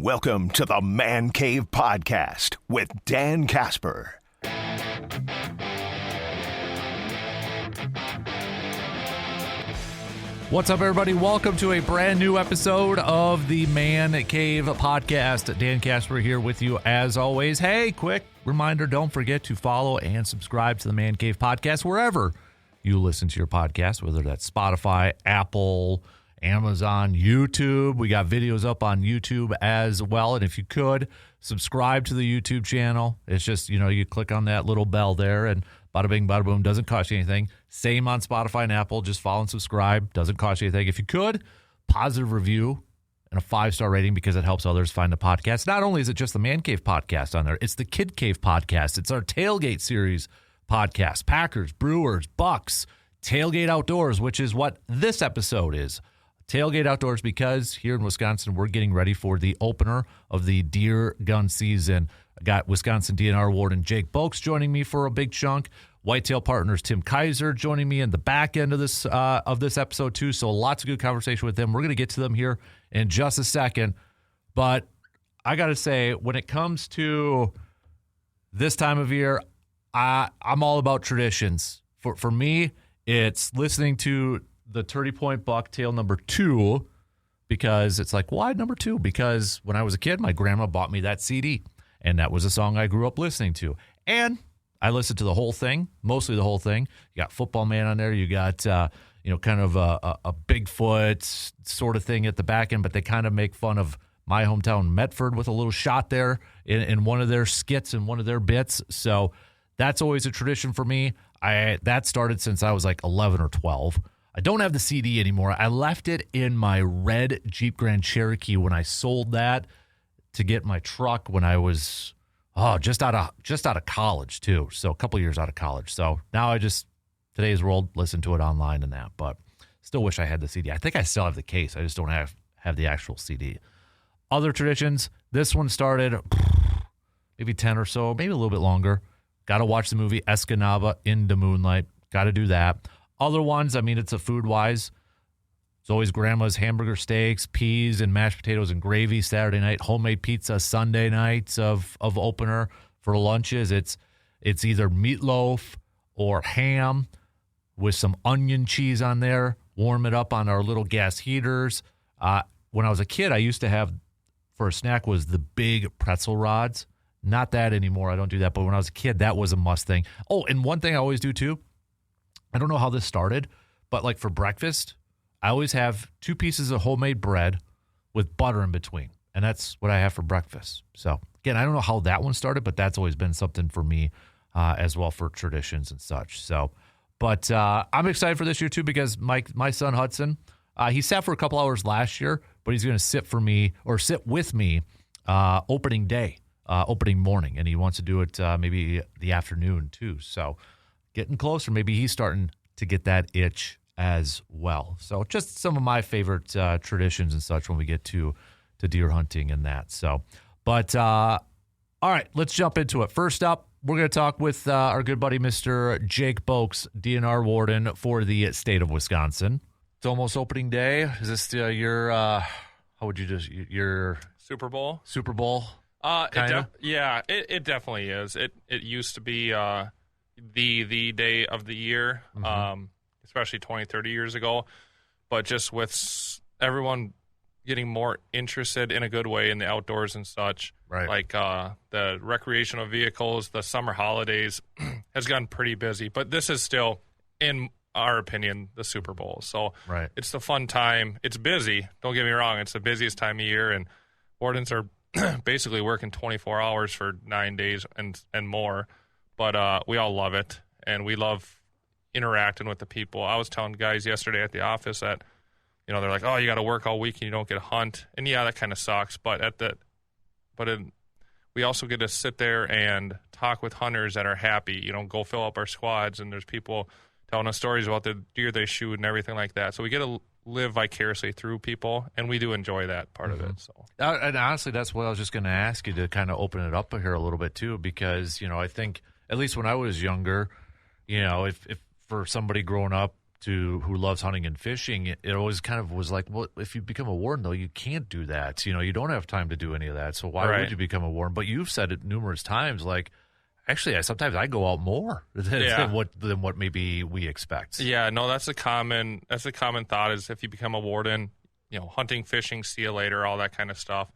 Welcome to the Man Cave Podcast with Dan Casper. What's up, everybody? Welcome to a brand new episode of the Man Cave Podcast. Dan Casper here with you as always. Hey, quick reminder, don't forget to follow and subscribe to the Man Cave Podcast wherever you listen to your podcast, whether that's Spotify, Apple, Amazon, YouTube. We got videos up on YouTube as well. And if you could, subscribe to the YouTube channel. It's just, you click on that little bell there and bada bing, bada boom. Doesn't cost you anything. Same on Spotify and Apple. Just follow and subscribe. Doesn't cost you anything. If you could, positive review and a 5-star rating because it helps others find the podcast. Not only is it just the Man Cave Podcast on there, it's the Kid Cave Podcast. It's our Tailgate Series podcast. Packers, Brewers, Bucks, Tailgate Outdoors, which is what this episode is. Tailgate Outdoors, because here in Wisconsin, we're getting ready for the opener of the deer gun season. I got Wisconsin DNR warden Jake Bolks joining me for a big chunk. Whitetail Partners Tim Kaiser joining me in the back end of this episode too. So lots of good conversation with them. We're going to get to them here in just a second. But I got to say, when it comes to this time of year, I'm all about traditions. For me, it's listening to the 30-point bucktail number 2, because it's like, why number 2? Because when I was a kid, my grandma bought me that CD, and that was a song I grew up listening to. And I listened to the whole thing, mostly the whole thing. You got Football Man on there. You got, kind of a Bigfoot sort of thing at the back end, but they kind of make fun of my hometown, Medford, with a little shot there in one of their skits and one of their bits. So that's always a tradition for me. That started since I was like 11 or 12. I don't have the CD anymore. I left it in my red Jeep Grand Cherokee when I sold that to get my truck when I was just out of college too. So a couple years out of college. So now I just, today's world, listen to it online and that. But still wish I had the CD. I think I still have the case. I just don't have the actual CD. Other traditions. This one started maybe 10 or so, maybe a little bit longer. Got to watch the movie Escanaba in the Moonlight. Got to do that. Other ones, it's a food-wise. It's always grandma's hamburger steaks, peas, and mashed potatoes and gravy Saturday night. Homemade pizza Sunday nights of opener. For lunches, it's either meatloaf or ham with some onion cheese on there. Warm it up on our little gas heaters. When I was a kid, I used to have, for a snack, was the big pretzel rods. Not that anymore. I don't do that. But when I was a kid, that was a must thing. Oh, and one thing I always do, too, I don't know how this started, but like for breakfast, I always have 2 pieces of homemade bread with butter in between. And that's what I have for breakfast. So, again, I don't know how that one started, but that's always been something for me as well for traditions and such. So, but I'm excited for this year, too, because my son Hudson, he sat for a couple hours last year, but he's going to sit with me opening day, opening morning. And he wants to do it maybe the afternoon, too. So, getting closer. Maybe he's starting to get that itch as well. So just some of my favorite traditions and such when we get to deer hunting and that. So, but all right, let's jump into it. First up, we're going to talk with our good buddy, Mr. Jake Bolks, DNR warden for the state of Wisconsin. It's almost opening day. Is this your, how would you just, your Super Bowl? Super Bowl? It definitely is. It used to be the day of the year, especially 20, 30 years ago. But just with everyone getting more interested in a good way in the outdoors and such, right? Like the recreational vehicles, the summer holidays has gotten pretty busy. But this is still, in our opinion, the Super Bowl. So right. It's the fun time. It's busy. Don't get me wrong. It's the busiest time of year, and wardens are basically working 24 hours for 9 days and more. But we all love it, and we love interacting with the people. I was telling guys yesterday at the office that, they're like, oh, you got to work all week and you don't get to hunt. And, yeah, that kind of sucks. But we also get to sit there and talk with hunters that are happy, go fill up our squads, and there's people telling us stories about the deer they shoot and everything like that. So we get to live vicariously through people, and we do enjoy that part of it. So, and honestly, that's what I was just going to ask you to kind of open it up here a little bit, too, because, I think – at least when I was younger, if for somebody growing up, who loves hunting and fishing, it always kind of was like, well, if you become a warden, though, you can't do that. You don't have time to do any of that. So why would you become a warden? But you've said it numerous times, like, actually, sometimes I go out more than what maybe we expect. Yeah, no, that's a common thought is if you become a warden, hunting, fishing, see you later, all that kind of stuff.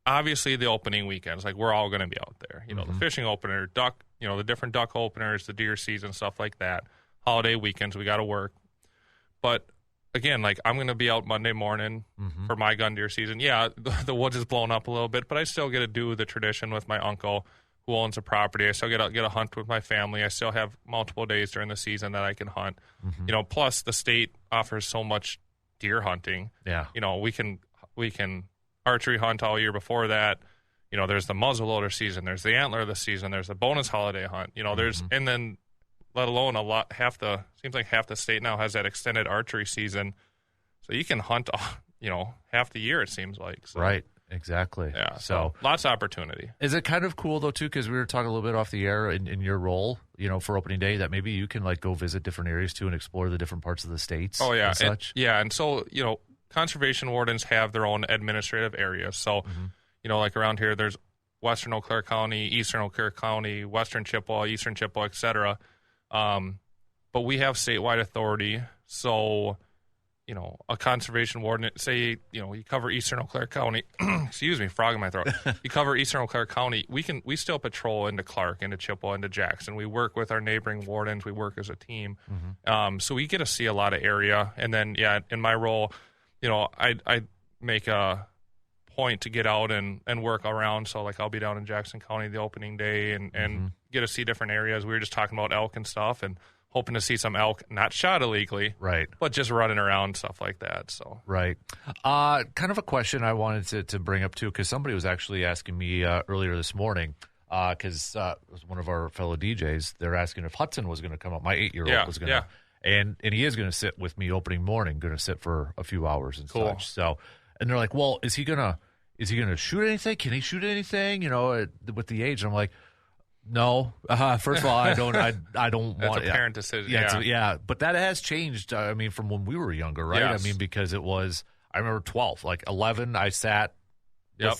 Obviously, the opening weekends, like we're all going to be out there. The fishing opener, duck, the different duck openers, the deer season, stuff like that. Holiday weekends, we got to work. But again, like I'm going to be out Monday morning for my gun deer season. Yeah, the woods is blown up a little bit, but I still get to do the tradition with my uncle who owns a property. I still get a hunt with my family. I still have multiple days during the season that I can hunt. Plus the state offers so much deer hunting. Yeah. We can archery hunt all year before that. There's the muzzleloader season, there's the antler of the season, there's the bonus holiday hunt. There's and then let alone seems like half the state now has that extended archery season. So you can hunt half the year, it seems like. So. Right. Exactly. Yeah. So lots of opportunity. Is it kind of cool though too? Because we were talking a little bit off the air in your role, for opening day, that maybe you can like go visit different areas too and explore the different parts of the states. Oh yeah, and such. And so conservation wardens have their own administrative areas. So like around here, there's Western Eau Claire County, Eastern Eau Claire County, Western Chippewa, Eastern Chippewa, etc. But we have statewide authority. So a conservation warden, say, you cover Eastern Eau Claire County, excuse me, frog in my throat. You cover Eastern Eau Claire County, we still patrol into Clark, into Chippewa, into Jackson. We work with our neighboring wardens. We work as a team. So we get to see a lot of area. And then, in my role, I make a point to get out and work around. So, like, I'll be down in Jackson County the opening day and get to see different areas. We were just talking about elk and stuff and hoping to see some elk, not shot illegally, right? But just running around, stuff like that. So right. Kind of a question I wanted to bring up too, because somebody was actually asking me earlier this morning, because it was one of our fellow DJs. They're asking if Hudson was going to come up. My 8-year-old was going to, and he is going to sit with me opening morning. Going to sit for a few hours and such. So, and they're like, well, is he gonna shoot anything? Can he shoot anything? With the age, and I'm like, no. First of all, I don't want. That's a parent decision. Yeah, but that has changed. I mean, from when we were younger, right? Yes. I mean, because it was. I remember 12, like 11. I sat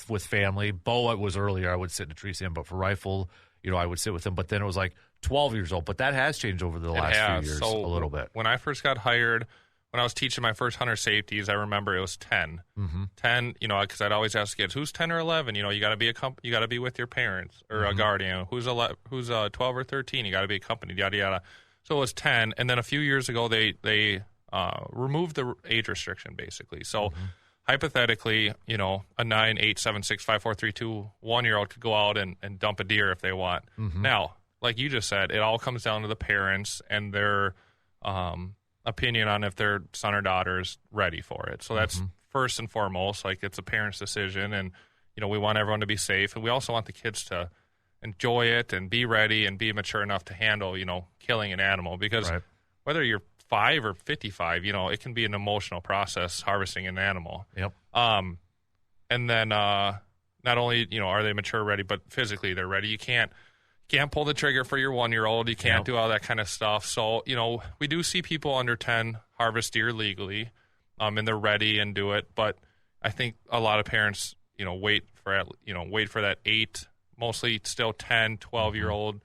with family. Bow, it was earlier. I would sit in a tree stand, but for rifle, I would sit with them. But then it was like 12 years old. But that has changed over the last few years a little bit. When I first got hired, when I was teaching my first hunter safeties, I remember it was 10. 10, because I'd always ask kids, who's 10 or 11? You got to be you got to be with your parents or a guardian. Who's 12 or 13? You got to be accompanied, yada yada. So it was 10, and then a few years ago they removed the age restriction basically. So hypothetically, a 9, 8, 7, 6, 5, 4, 3, 2, 1-year-old could go out and dump a deer if they want. Now, like you just said, it all comes down to the parents and their opinion on if their son or daughter is ready for it. So that's first and foremost, like it's a parent's decision, and we want everyone to be safe, and we also want the kids to enjoy it and be ready and be mature enough to handle killing an animal, because whether you're 5 or 55, it can be an emotional process harvesting an animal. And then not only are they mature ready, but physically they're ready. You can't pull the trigger for your 1-year-old. You can't do all that kind of stuff. So, we do see people under 10 harvest deer legally, and they're ready and do it. But I think a lot of parents, wait for that 8, mostly still 10, 12-year-old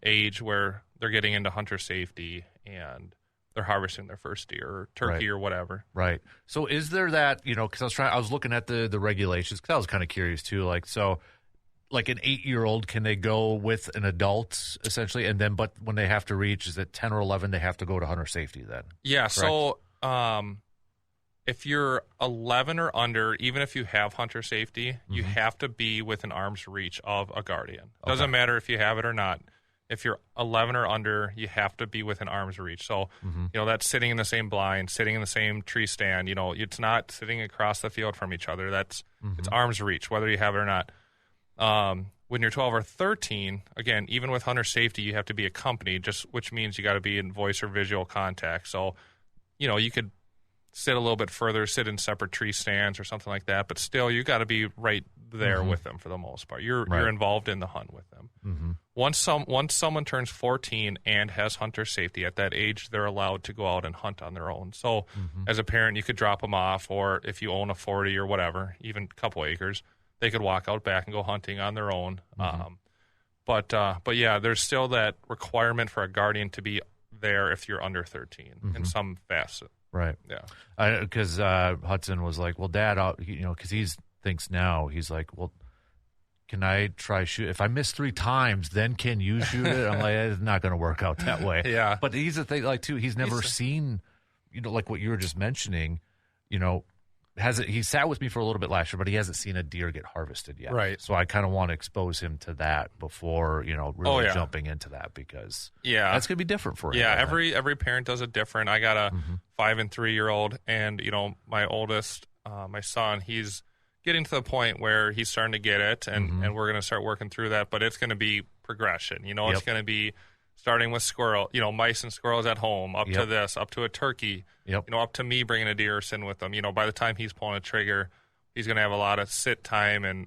age where they're getting into hunter safety and they're harvesting their first deer or turkey or whatever. Right. So is there that, because I was looking at the regulations, because I was kind of curious too, like an 8-year-old, can they go with an adult essentially? And then, but when they have to reach, is it 10 or 11, they have to go to hunter safety then? Yeah. Correct? So, if you're 11 or under, even if you have hunter safety, you have to be within arm's reach of a guardian. Doesn't matter if you have it or not. If you're 11 or under, you have to be within arm's reach. So, that's sitting in the same blind, sitting in the same tree stand. It's not sitting across the field from each other. It's arm's reach, whether you have it or not. When you're 12 or 13, again, even with hunter safety, you have to be accompanied, which means you got to be in voice or visual contact. So, you could sit a little bit further, sit in separate tree stands or something like that, but still you got to be right there with them for the most part. You're involved in the hunt with them. Once someone turns 14 and has hunter safety, at that age, they're allowed to go out and hunt on their own. So as a parent, you could drop them off, or if you own a 40 or whatever, even a couple acres, they could walk out back and go hunting on their own. But yeah, there's still that requirement for a guardian to be there if you're under 13 in some facet. Right. Yeah. Because Hudson was like, well, Dad, because he thinks now, he's like, well, can I try shoot? If I miss 3 times, then can you shoot it? I'm like, it's not going to work out that way. Yeah. But he's the thing, like, too, he's never seen, like what you were just mentioning, he sat with me for a little bit last year, but he hasn't seen a deer get harvested yet. Right. So I kind of want to expose him to that before, really jumping into that, because that's going to be different for him. Yeah, every parent does it different. I got a 5 and 3-year-old, and, my oldest, my son, he's getting to the point where he's starting to get it, and we're going to start working through that, but it's going to be progression. It's going to be starting with squirrel, mice and squirrels at home, up to this, up to a turkey, up to me bringing a deer or sitting with them. By the time he's pulling a trigger, he's going to have a lot of sit time and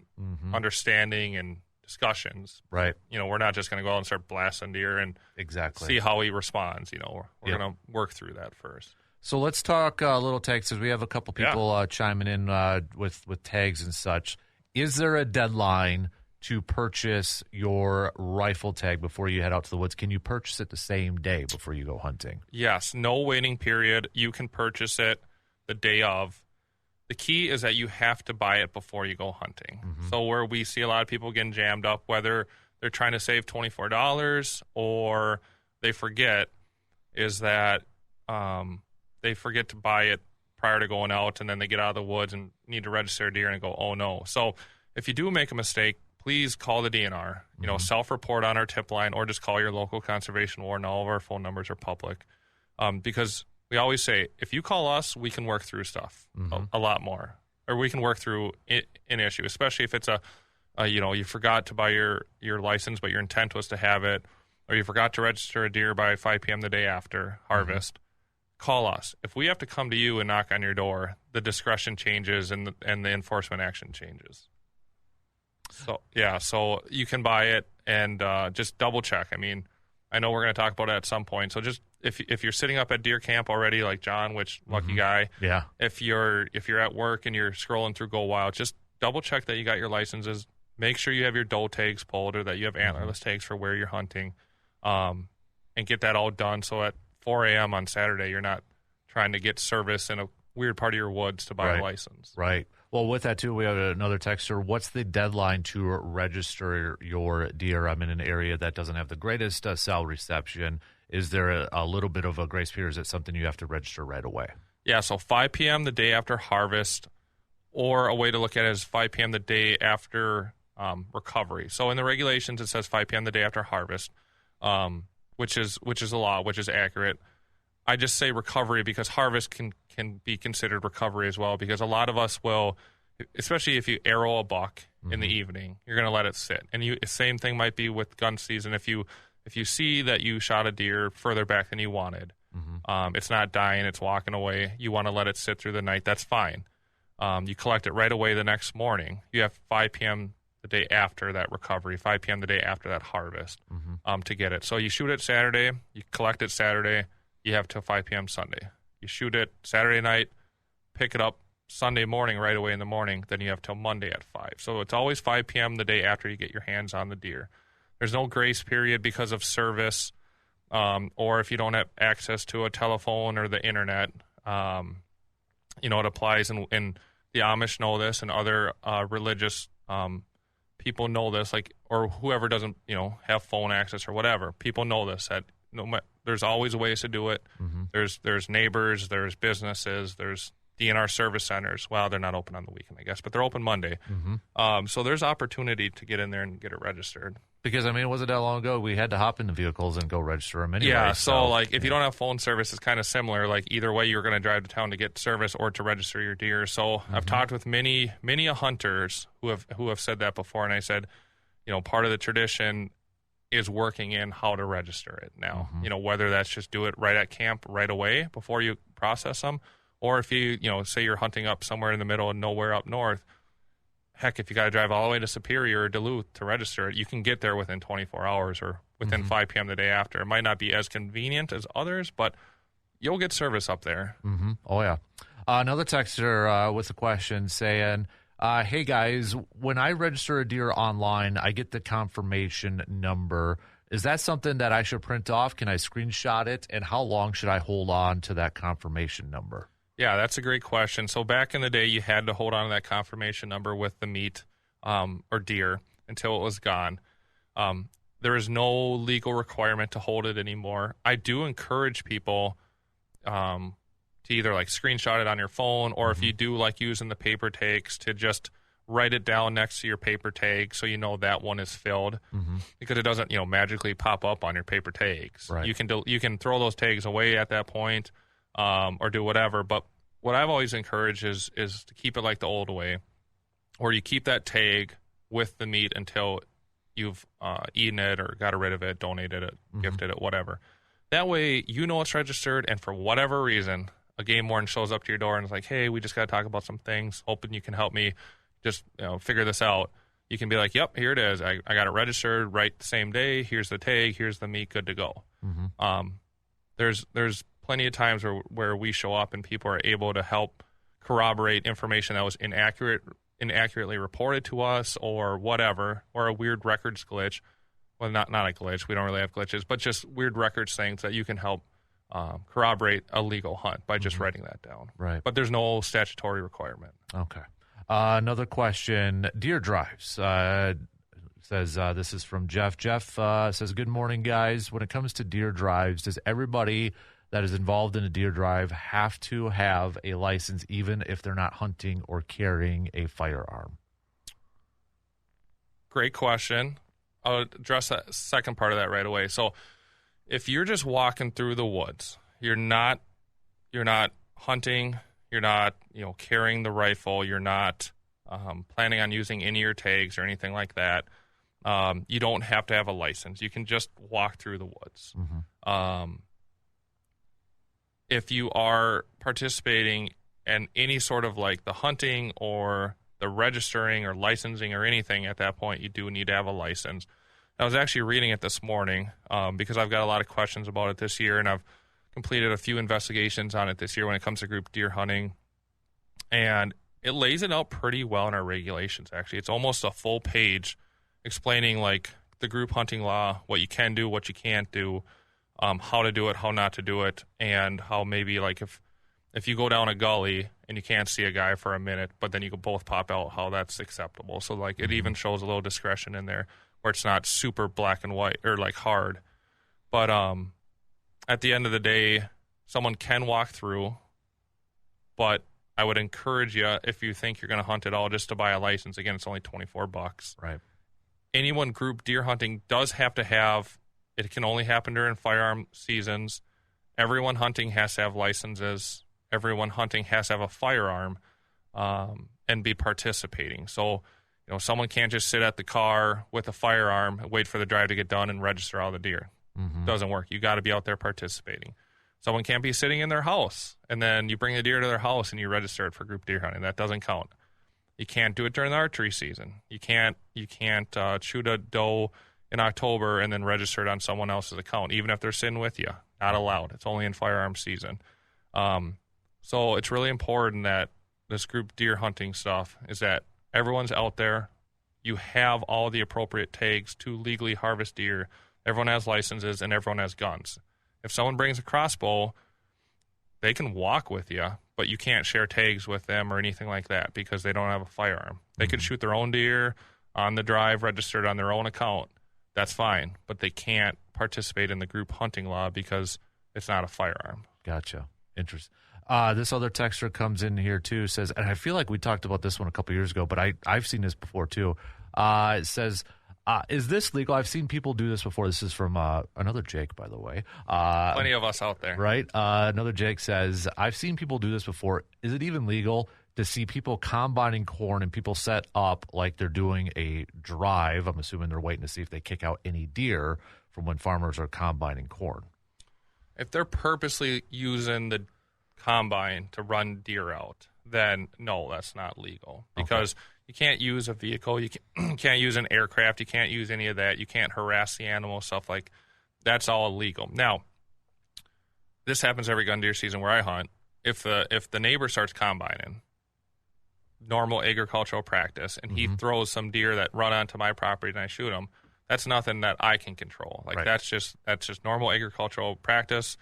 understanding and discussions. Right. We're not just going to go out and start blasting deer and see how he responds. We're going to work through that first. So let's talk little tags, because we have a couple people chiming in with tags and such. Is there a deadline to purchase your rifle tag before you head out to the woods? Can you purchase it the same day before you go hunting? Yes, no waiting period. You can purchase it the day of. The key is that you have to buy it before you go hunting. So where we see a lot of people getting jammed up, whether they're trying to save $24 or they forget, is that they forget to buy it prior to going out, and then they get out of the woods and need to register a deer and go, oh no. So if you do make a mistake, please call the DNR, self-report on our tip line, or just call your local conservation warden. All of our phone numbers are public, because we always say, if you call us, we can work through stuff a lot more, or we can work through an issue, especially if it's you forgot to buy your license, but your intent was to have it, or you forgot to register a deer by 5 p.m. the day after harvest. Call us. If we have to come to you and knock on your door, the discretion changes and the enforcement action changes. So you can buy it, and just double check. I mean, I know we're going to talk about it at some point. So just if you're sitting up at deer camp already, like John, which lucky guy. Yeah. If you're at work and you're scrolling through Go Wild, just double check that you got your licenses. Make sure you have your doe tags pulled, or that you have antlerless tags for where you're hunting, and get that all done. So at 4 a.m. on Saturday, you're not trying to get service in a weird part of your woods to buy a license. Right. Well, with that, too, we have another texter. What's the deadline to register your deer? I'm in an area that doesn't have the greatest cell reception. Is there a little bit of a grace period? Is it something you have to register right away? Yeah, so 5 p.m. the day after harvest, or a way to look at it is 5 p.m. the day after recovery. So in the regulations, it says 5 p.m. the day after harvest, which is a law, which is accurate. I just say recovery because harvest can be considered recovery as well, because a lot of us will, especially if you arrow a buck in the evening, you're going to let it sit. And same thing might be with gun season. If you see that you shot a deer further back than you wanted, it's not dying, it's walking away, you want to let it sit through the night, that's fine. You collect it right away the next morning. You have 5 p.m. the day after that recovery, 5 p.m. the day after that harvest to get it. So you shoot it Saturday, you collect it Saturday, you have till 5 p.m. Sunday. You shoot it Saturday night, pick it up Sunday morning right away in the morning, then you have till Monday at 5. So it's always 5 p.m. the day after you get your hands on the deer. There's no grace period because of service, or if you don't have access to a telephone or the internet. It applies, and the Amish know this, and other religious people know this, or whoever doesn't, have phone access or whatever. People know this, that there's always ways to do it. There's neighbors, there's businesses, there's DNR service centers. Well, they're not open on the weekend, I guess, but they're open Monday. So there's opportunity to get in there and get it registered. Because, it wasn't that long ago we had to hop into vehicles and go register them anyway. Yeah, so if you don't have phone service, it's kind of similar. Either way, you're going to drive to town to get service or to register your deer. So I've talked with many hunters who have said that before, and I said, part of the tradition is working in how to register it now. Whether that's just do it right at camp right away before you process them, or if you say you're hunting up somewhere in the middle of nowhere up north, heck, if you got to drive all the way to Superior or Duluth to register it, you can get there within 24 hours or within 5 p.m. the day after. It might not be as convenient as others, but you'll get service up there. Mm-hmm. Oh, yeah. Another texter with a question saying, hey, guys, when I register a deer online, I get the confirmation number. Is that something that I should print off? Can I screenshot it? And how long should I hold on to that confirmation number? Yeah, that's a great question. So back in the day, you had to hold on to that confirmation number with the meat or deer until it was gone. There is no legal requirement to hold it anymore. I do encourage people to either like screenshot it on your phone, or if you do like using the paper tags, to just write it down next to your paper tag so you know that one is filled, because it doesn't magically pop up on your paper tags. Right. You can throw those tags away at that point. Or do whatever. But what I've always encouraged is to keep it like the old way, where you keep that tag with the meat until you've eaten it or got rid of it, donated it, gifted it, whatever. That way it's registered, and for whatever reason, a game warden shows up to your door and is like, hey, we just got to talk about some things, hoping you can help me just figure this out. You can be like, yep, here it is. I got it registered right the same day. Here's the tag. Here's the meat, good to go. There's plenty of times where we show up and people are able to help corroborate information that was inaccurately reported to us or whatever, or a weird records glitch. Well, not a glitch. We don't really have glitches, but just weird records things that you can help corroborate a legal hunt by just writing that down. Right. But there's no statutory requirement. Okay. Another question, deer drives. Says this is from Jeff. Jeff says, good morning, guys. When it comes to deer drives, does everybody that is involved in a deer drive have to have a license, even if they're not hunting or carrying a firearm? Great question. I'll address that second part of that right away. So if you're just walking through the woods, you're not hunting, you're not carrying the rifle, you're not planning on using any of your tags or anything like that, you don't have to have a license. You can just walk through the woods. If you are participating in any sort of like the hunting or the registering or licensing or anything at that point, you do need to have a license. I was actually reading it this morning because I've got a lot of questions about it this year, and I've completed a few investigations on it this year when it comes to group deer hunting. And it lays it out pretty well in our regulations, actually. It's almost a full page explaining like the group hunting law, what you can do, what you can't do, how to do it, how not to do it, and how maybe like if you go down a gully and you can't see a guy for a minute, but then you can both pop out, how that's acceptable. So like it even shows a little discretion in there where it's not super black and white or like hard. But at the end of the day, someone can walk through, but I would encourage you, if you think you're going to hunt at all, just to buy a license. Again, it's only $24. Right. Anyone group deer hunting does have to have, it can only happen during firearm seasons. Everyone hunting has to have licenses. Everyone hunting has to have a firearm and be participating. So, someone can't just sit at the car with a firearm, wait for the drive to get done, and register all the deer. Doesn't work. You got to be out there participating. Someone can't be sitting in their house, and then you bring the deer to their house and you register it for group deer hunting. That doesn't count. You can't do it during the archery season. You can't shoot a doe in October and then register it on someone else's account, even if they're sitting with you. Not allowed. It's only in firearm season. So it's really important that this group deer hunting stuff is that everyone's out there. You have all the appropriate tags to legally harvest deer. Everyone has licenses and everyone has guns. If someone brings a crossbow, they can walk with you, but you can't share tags with them or anything like that because they don't have a firearm. They could shoot their own deer on the drive, registered on their own account. That's fine, but they can't participate in the group hunting law because it's not a firearm. Gotcha. Interesting. This other texter comes in here too, says, and I feel like we talked about this one a couple years ago, but I've seen this before too. It says, is this legal? I've seen people do this before. This is from another Jake, by the way. Plenty of us out there. Right? Another Jake says, I've seen people do this before. Is it even legal to see people combining corn and people set up like they're doing a drive? I'm assuming they're waiting to see if they kick out any deer from when farmers are combining corn. If they're purposely using the combine to run deer out, then no, that's not legal because You can't use a vehicle. You can't use an aircraft. You can't use any of that. You can't harass the animal, stuff like that's all illegal. Now, this happens every gun deer season where I hunt. If the neighbor starts combining, normal agricultural practice, and he throws some deer that run onto my property and I shoot them, that's nothing that I can control. Like that's just normal agricultural practice.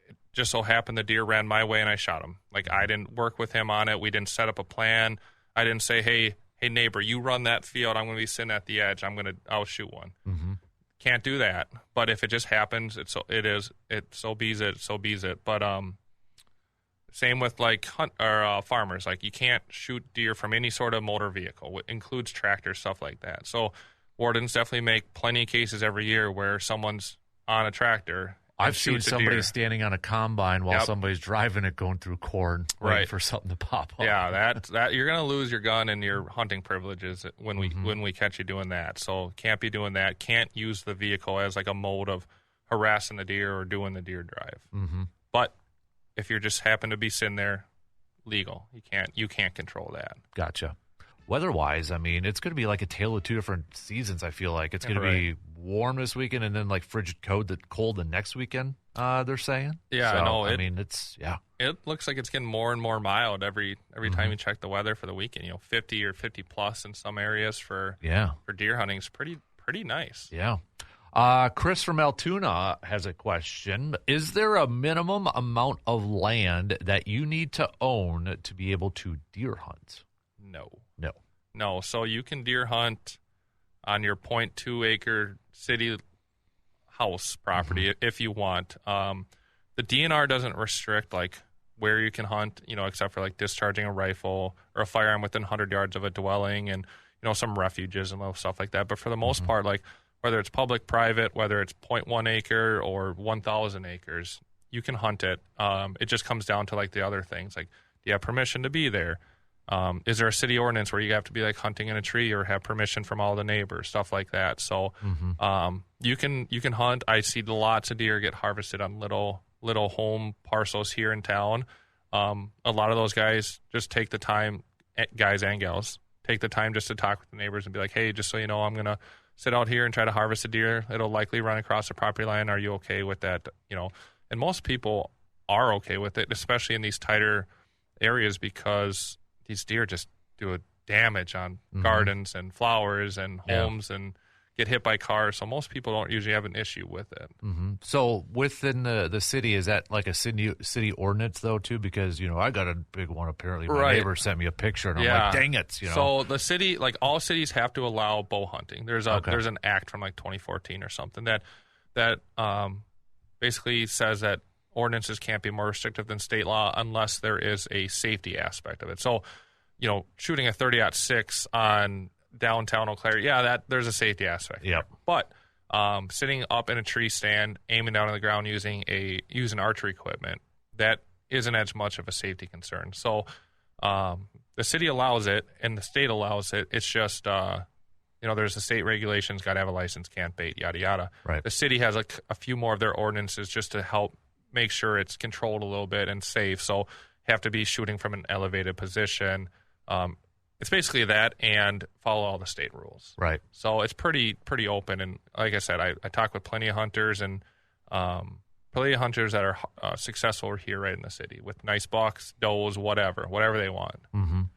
It just so happened the deer ran my way and I shot him. Like I didn't work with him on it. We didn't set up a plan. I didn't say, hey neighbor, you run that field. I'm going to be sitting at the edge. I'll shoot one. Can't do that. But if it just happens, so bees it. But same with like farmers. Like you can't shoot deer from any sort of motor vehicle. It includes tractors, stuff like that. So wardens definitely make plenty of cases every year where someone's on a tractor. I've seen somebody standing on a combine while somebody's driving it going through corn, waiting for something to pop up. Yeah, that you're going to lose your gun and your hunting privileges when we catch you doing that. So can't be doing that. Can't use the vehicle as like a mode of harassing the deer or doing the deer drive. But if you just happen to be sitting there, legal. You can't control that. Gotcha. Weather-wise, I mean, it's going to be like a tale of two different seasons, I feel like. It's going to be warm this weekend and then like frigid cold the next weekend, they're saying. Yeah, so, I know. It looks like it's getting more and more mild every time you check the weather for the weekend. 50 or 50 plus in some areas for deer hunting is pretty nice. Yeah. Chris from Altoona has a question. Is there a minimum amount of land that you need to own to be able to deer hunt? No. So you can deer hunt on your 0.2 acre city house property if you want. The DNR doesn't restrict like where you can hunt, except for like discharging a rifle or a firearm within 100 yards of a dwelling and, some refuges and little stuff like that. But for the most part, like whether it's public, private, whether it's 0.1 acre or 1,000 acres, you can hunt it. It just comes down to like the other things. Like, do you have permission to be there? Is there a city ordinance where you have to be like hunting in a tree or have permission from all the neighbors, stuff like that? So you can hunt. I see lots of deer get harvested on little home parcels here in town. A lot of those guys just take the time, guys and gals, take the time just to talk with the neighbors and be like, hey, just so you know, I'm going to sit out here and try to harvest a deer. It'll likely run across the property line. Are you okay with that? And most people are okay with it, especially in these tighter areas because these deer just do a damage on gardens and flowers and homes and get hit by cars. So most people don't usually have an issue with it. So within the city, is that like a city ordinance though too? Because, I got a big one apparently. My neighbor sent me a picture and I'm like, dang it. So the city, like all cities have to allow bow hunting. There's an act from like 2014 or something that basically says that ordinances can't be more restrictive than state law unless there is a safety aspect of it. So, shooting a 30-06 on downtown Eau Claire, there's a safety aspect. Yep. But sitting up in a tree stand, aiming down on the ground using archery equipment, that isn't as much of a safety concern. So the city allows it and the state allows it. It's just there's the state regulations, got to have a license, can't bait, yada yada. Right. The city has a few more of their ordinances just to help make sure it's controlled a little bit and safe. So have to be shooting from an elevated position. It's basically that and follow all the state rules. Right. So it's pretty open. And like I said, I talk with plenty of hunters and plenty of hunters that are successful here right in the city with nice bucks, does, whatever they want.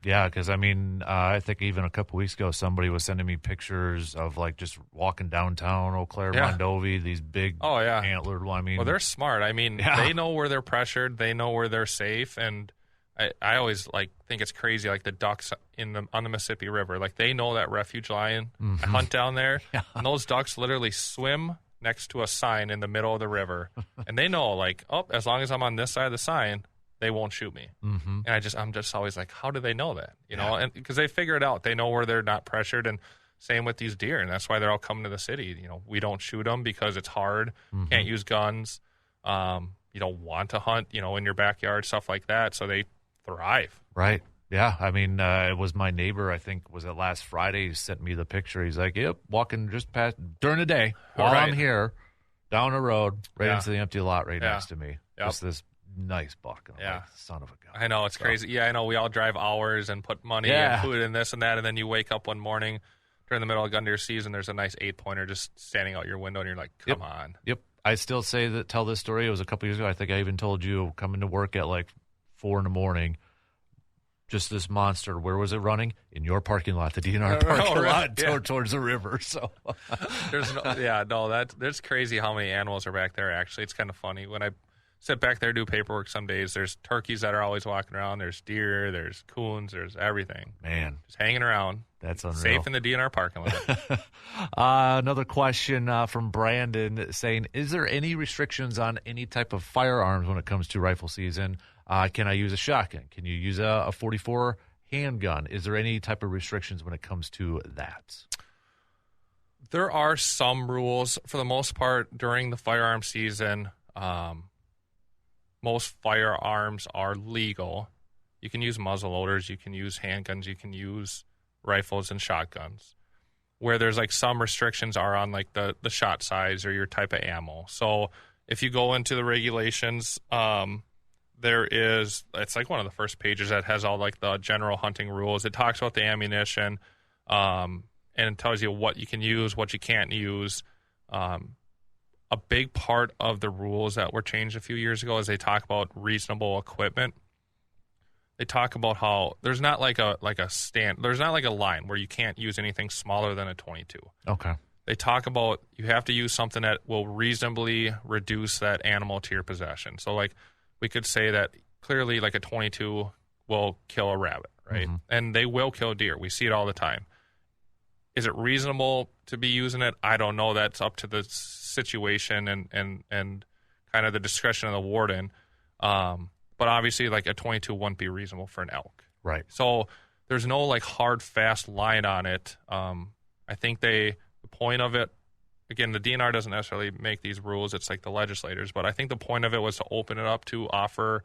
Yeah, because I think even a couple weeks ago, somebody was sending me pictures of like just walking downtown Eau Claire, Mondovi, these big antlered. Well, they're smart. They know where they're pressured, they know where they're safe, and I always think it's crazy, like the ducks on the Mississippi River, like they know that refuge line. I hunt down there, and those ducks literally swim next to a sign in the middle of the river, and they know as long as I'm on this side of the sign, they won't shoot me. And I'm just always like, how do they know that? And because they figure it out, they know where they're not pressured, and same with these deer, and that's why they're all coming to the city. We don't shoot them because it's hard, can't use guns. You don't want to hunt, in your backyard, stuff like that. So they thrive. Right. Yeah. It was my neighbor, I think, was it last Friday? He sent me the picture. He's like, yep, walking just past during the day while I'm here down the road, right into the empty lot next to me. Yep. Just this nice buck. And I'm Yeah. like, son of a gun. I know, it's crazy. Yeah, I know. We all drive hours and put money and food and this and that, and then you wake up one morning during the middle of gun deer season, there's a nice 8-pointer just standing out your window, and you're like, come on. Yep. I still tell this story. It was a couple years ago. I think I even told you coming to work at like 4 a.m. Just this monster. Where was it running? In your parking lot, the DNR parking lot towards the river. So there's crazy how many animals are back there. Actually, it's kind of funny when I sit back there do paperwork. Some days there's turkeys that are always walking around. There's deer. There's coons. There's everything. Man, just hanging around. That's unreal. Safe in the DNR parking lot. Another question from Brandon saying, is there any restrictions on any type of firearms when it comes to rifle season? Can I use a shotgun? Can you use a 44 handgun? Is there any type of restrictions when it comes to that? There are some rules. For the most part, during the firearm season, most firearms are legal. You can use muzzle loaders, you can use handguns, you can use rifles and shotguns. Where there's like some restrictions are on like the shot size or your type of ammo. So if you go into the regulations, it's like one of the first pages that has all like the general hunting rules. It talks about the ammunition, and it tells you what you can use, what you can't use. A big part of the rules that were changed a few years ago is they talk about reasonable equipment. They talk about how there's not like a line where you can't use anything smaller than a 22. Okay. They talk about you have to use something that will reasonably reduce that animal to your possession. So like we could say that clearly like a 22 will kill a rabbit, right? Mm-hmm. And they will kill deer. We see it all the time. Is it reasonable to be using it? I don't know. That's up to the situation and kind of the discretion of the warden. But obviously, like a 22 wouldn't be reasonable for an elk. Right. So there's no like hard, fast line on it. I think the point of it, again, the DNR doesn't necessarily make these rules. It's like the legislators. But I think the point of it was to open it up to offer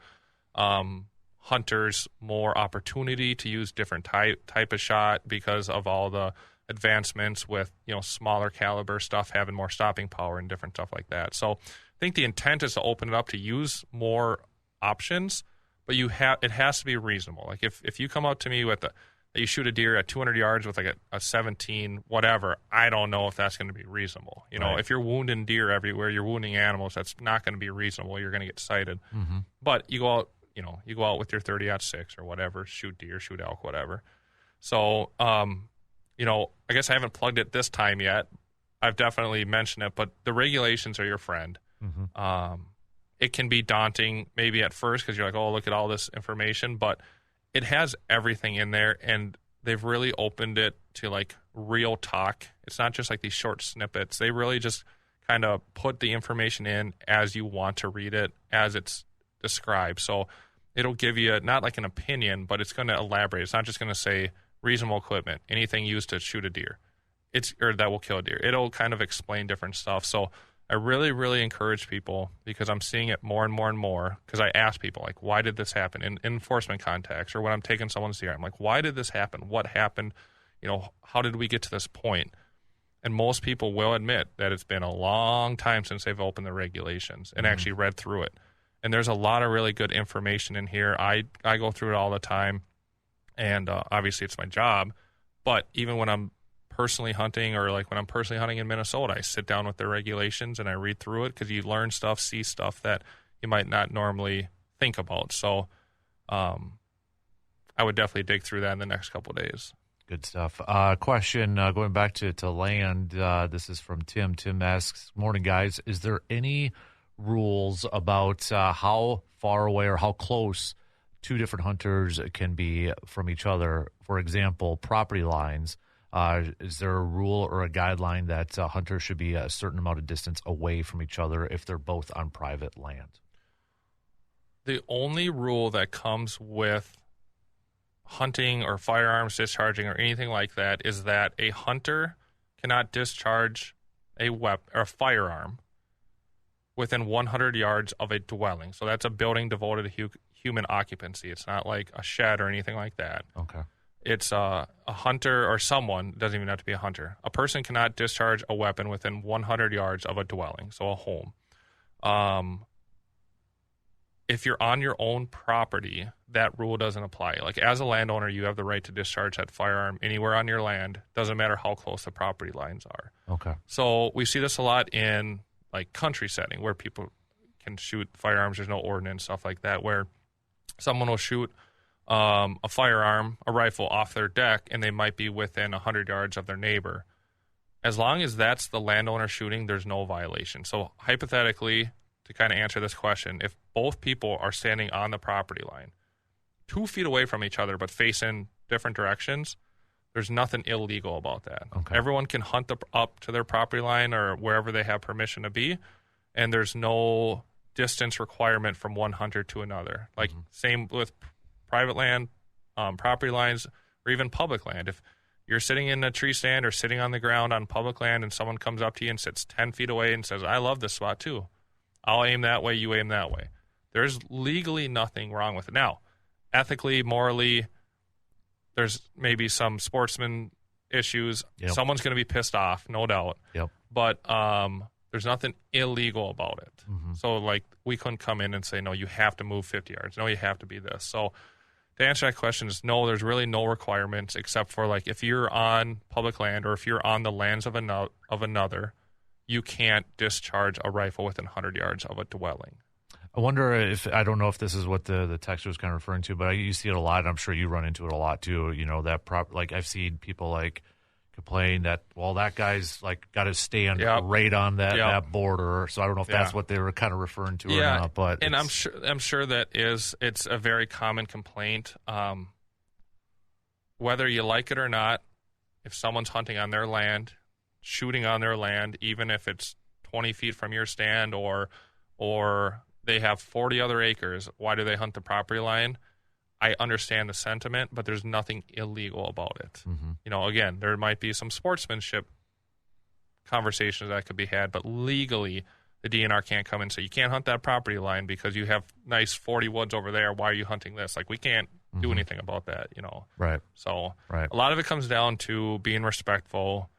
hunters more opportunity to use different type of shot because of all the advancements with, smaller caliber stuff having more stopping power and different stuff like that. So I think the intent is to open it up to use more options, but it has to be reasonable. Like if you come up to me with that you shoot a deer at 200 yards with like a 17 whatever, I don't know if that's going to be reasonable. Right. If you're wounding deer everywhere, you're wounding animals, that's not going to be reasonable. You're going to get cited. Mm-hmm. But you go out with your 30-06 or whatever, shoot deer, shoot elk, whatever. So I guess I haven't plugged it this time yet. I've definitely mentioned it, but the regulations are your friend. Mm-hmm. It can be daunting maybe at first because you're like, oh, look at all this information, but it has everything in there, and they've really opened it to like real talk. It's not just like these short snippets. They really just kind of put the information in as you want to read it, as it's described. So it'll give you not like an opinion, but it's going to elaborate. It's not just going to say reasonable equipment, anything used to shoot a deer, or that will kill a deer. It'll kind of explain different stuff. So I really, really encourage people, because I'm seeing it more and more and more, because I ask people, like, why did this happen? In enforcement contacts or when I'm taking someone's deer, I'm like, why did this happen? What happened? How did we get to this point? And most people will admit that it's been a long time since they've opened the regulations and actually read through it. And there's a lot of really good information in here. I go through it all the time, and obviously it's my job. But even when I'm personally hunting, or like when I'm personally hunting in Minnesota, I sit down with the regulations and I read through it, because you learn stuff, see stuff that you might not normally think about. So I would definitely dig through that in the next couple of days. Good stuff. Question going back to land. This is from Tim. Tim asks, morning, guys. Is there any rules about how far away or how close two different hunters can be from each other? For example, property lines. Is there a rule or a guideline that hunters should be a certain amount of distance away from each other if they're both on private land? The only rule that comes with hunting or firearms discharging or anything like that is that a hunter cannot discharge a weapon or a firearm within 100 yards of a dwelling. So that's a building devoted to human occupancy. It's not like a shed or anything like that. Okay. It's a hunter or someone, doesn't even have to be a hunter. A person cannot discharge a weapon within 100 yards of a dwelling, so a home. if you're on your own property, that rule doesn't apply. Like as a landowner, you have the right to discharge that firearm anywhere on your land. Doesn't matter how close the property lines are. Okay. So we see this a lot in like country setting where people can shoot firearms. There's no ordinance, stuff like that, where someone will shoot a firearm, a rifle off their deck, and they might be within 100 yards of their neighbor. As long as that's the landowner shooting, there's no violation. So hypothetically, to kind of answer this question, if both people are standing on the property line, 2 feet away from each other but facing different directions, there's nothing illegal about that. Okay. Everyone can hunt up to their property line or wherever they have permission to be, and there's no distance requirement from one hunter to another. Like same with private land, property lines, or even public land. If you're sitting in a tree stand or sitting on the ground on public land and someone comes up to you and sits 10 feet away and says, I love this spot too. I'll aim that way, you aim that way. There's legally nothing wrong with it. Now, ethically, morally, there's maybe some sportsman issues. Yep. Someone's going to be pissed off, no doubt. Yep. But there's nothing illegal about it. So, like, we couldn't come in and say, no, you have to move 50 yards. No, you have to be this. So, to answer that question is no, there's really no requirements except for, like, if you're on public land or if you're on the lands of another, you can't discharge a rifle within 100 yards of a dwelling. I wonder if, I don't know if this is what the texter was kind of referring to, but you see it a lot, and I'm sure you run into it a lot too. You know, that like I've seen people like complain that, well, that guy's like got his stand right on that border. So I don't know if that's what they were kind of referring to or not. But and I'm sure that it's a very common complaint. Whether you like it or not, if someone's hunting on their land, shooting on their land, even if it's 20 feet from your stand or they have 40 other acres, why do they hunt the property line? I understand the sentiment, but there's nothing illegal about it. You know, again, there might be some sportsmanship conversations that could be had, but legally, the DNR can't come in and say, you can't hunt that property line because you have nice 40 woods over there. Why are you hunting this? Like, we can't do anything about that, you know? Right. So a lot of it comes down to being respectful,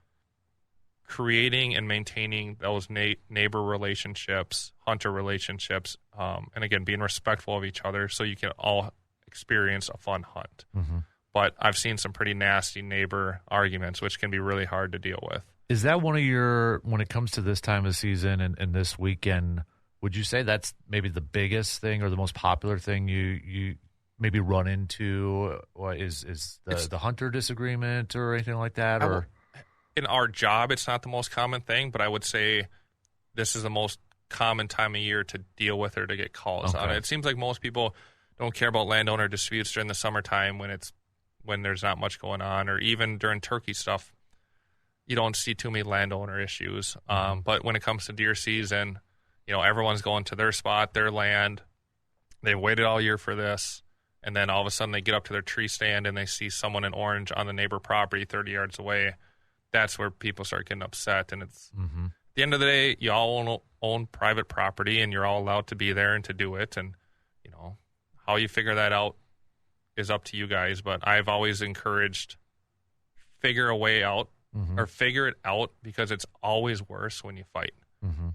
creating and maintaining those neighbor relationships, hunter relationships, and again, being respectful of each other so you can all experience a fun hunt. But I've seen some pretty nasty neighbor arguments, which can be really hard to deal with. Is that one of your, when it comes to this time of season and this weekend, would you say that's maybe the biggest thing or the most popular thing you maybe run into? What is the hunter disagreement or anything like that? Or in our job, it's not the most common thing, but I would say this is the most common time of year to deal with or to get calls on it. It seems like most people don't care about landowner disputes during the summertime when there's not much going on, or even during turkey stuff. You don't see too many landowner issues. But when it comes to deer season, you know, everyone's going to their spot, their land. They've waited all year for this. And then all of a sudden they get up to their tree stand and they see someone in orange on the neighbor property 30 yards away. That's where people start getting upset. And it's at the end of the day, you all own private property and you're all allowed to be there and to do it. And, you know, how you figure that out is up to you guys. But I've always encouraged figure a way out or figure it out, because it's always worse when you fight.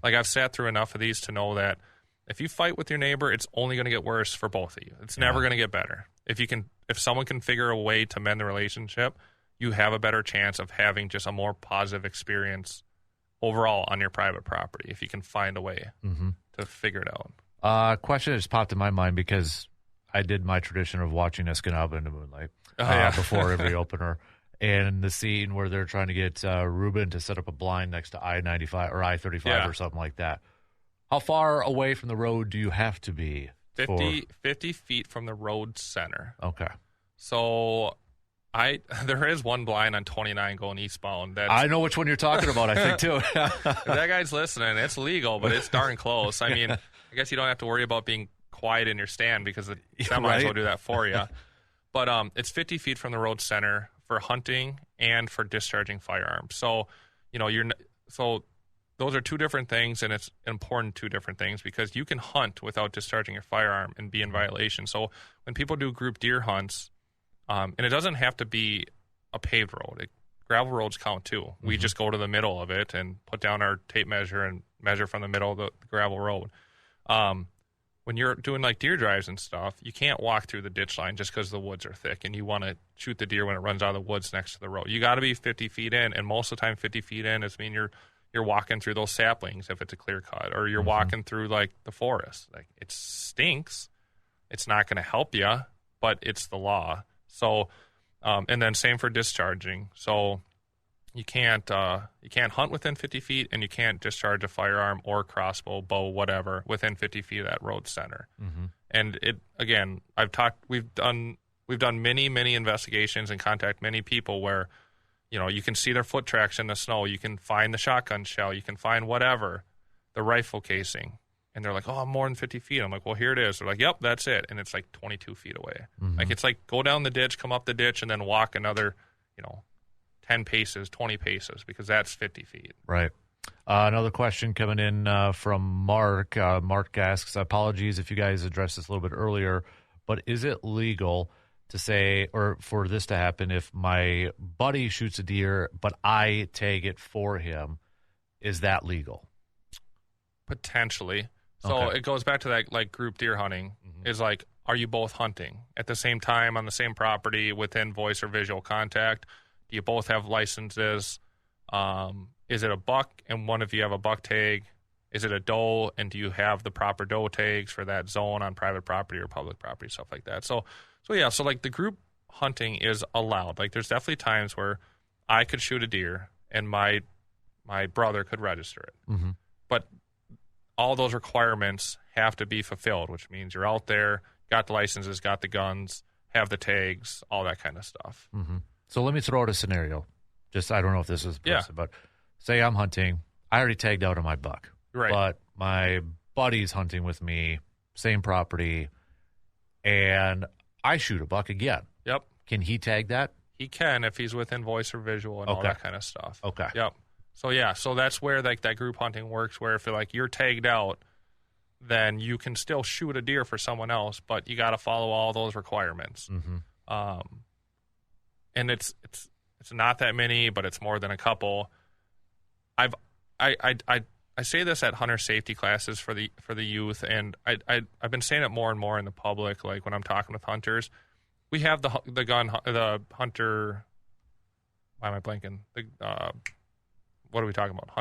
Like, I've sat through enough of these to know that if you fight with your neighbor, it's only going to get worse for both of you. It's never going to get better. If someone can figure a way to mend the relationship, you have a better chance of having just a more positive experience overall on your private property if you can find a way to figure it out. Question that just popped in my mind because I did my tradition of watching Escanaba in the moonlight before every opener. And the scene where they're trying to get Ruben to set up a blind next to I-95 or I-35 or something like that. How far away from the road do you have to be? 50 feet from the road center. Okay. So there is one blind on 29 going eastbound. I know which one you're talking about, I think, too. If that guy's listening, it's legal, but it's darn close. I mean, I guess you don't have to worry about being quiet in your stand because the semis will do that for you. But it's 50 feet from the road center for hunting and for discharging firearms. So, you know, those are two different things, and it's important two different things because you can hunt without discharging your firearm and be in violation. So when people do group deer hunts, and it doesn't have to be a paved road. Gravel roads count too. We just go to the middle of it and put down our tape measure and measure from the middle of the gravel road. When when you're doing like deer drives and stuff, you can't walk through the ditch line just because the woods are thick and you want to shoot the deer when it runs out of the woods next to the road. You got to be 50 feet in, and most of the time 50 feet in is mean you're walking through those saplings if it's a clear cut, or you're walking through like the forest. Like, it stinks. It's not going to help you, but it's the law. So, and then same for discharging. So you can't hunt within 50 feet, and you can't discharge a firearm or crossbow, bow, whatever, within 50 feet of that road center. And it, again, we've done many investigations and contact many people where, you know, you can see their foot tracks in the snow, you can find the shotgun shell, you can find whatever, the rifle casing, and they're like, oh, I'm more than 50 feet. I'm like, well, here it is. They're like, yep, that's it. And it's like 22 feet away. Like, it's like go down the ditch, come up the ditch, and then walk another, 10 paces, 20 paces, because that's 50 feet. Right. Another question coming in from Mark. Mark asks, apologies if you guys addressed this a little bit earlier, but is it legal to say, or for this to happen, if my buddy shoots a deer, but I tag it for him, is that legal? Potentially. So It goes back to that, like, group deer hunting is like, are you both hunting at the same time on the same property within voice or visual contact? Do you both have licenses? Is it a buck and one of you have a buck tag? Is it a doe, and do you have the proper doe tags for that zone on private property or public property, stuff like that? So like the group hunting is allowed. Like, there's definitely times where I could shoot a deer and my brother could register it. But all those requirements have to be fulfilled, which means you're out there, got the licenses, got the guns, have the tags, all that kind of stuff. So let me throw out a scenario. Just, I don't know if this is posted, but say I'm hunting. I already tagged out on my buck. Right. But my buddy's hunting with me, same property, and I shoot a buck again. Yep. Can he tag that? He can if he's within voice or visual and all that kind of stuff. Okay. Yep. So that's where, like, that group hunting works, where if like you're tagged out, then you can still shoot a deer for someone else, but you got to follow all those requirements. And it's not that many, but it's more than a couple. I say this at hunter safety classes for the youth, and I've been saying it more and more in the public, like when I'm talking with hunters. We have the hunter. Why am I blanking? What are we talking about?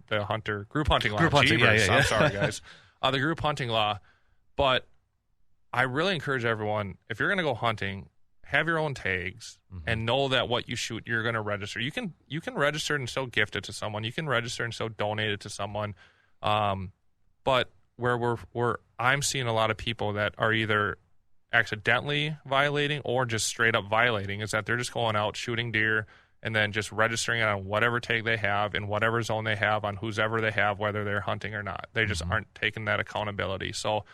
The hunter group hunting law. Group hunting, yeah. I'm sorry, guys. The group hunting law. But I really encourage everyone, if you're going to go hunting, have your own tags and know that what you shoot, you're going to register. You can register and still gift it to someone. You can register and still donate it to someone. But where I'm seeing a lot of people that are either accidentally violating or just straight up violating is that they're just going out shooting deer and then just registering it on whatever tag they have in whatever zone they have on whoever they have, whether they're hunting or not. They just aren't taking that accountability. So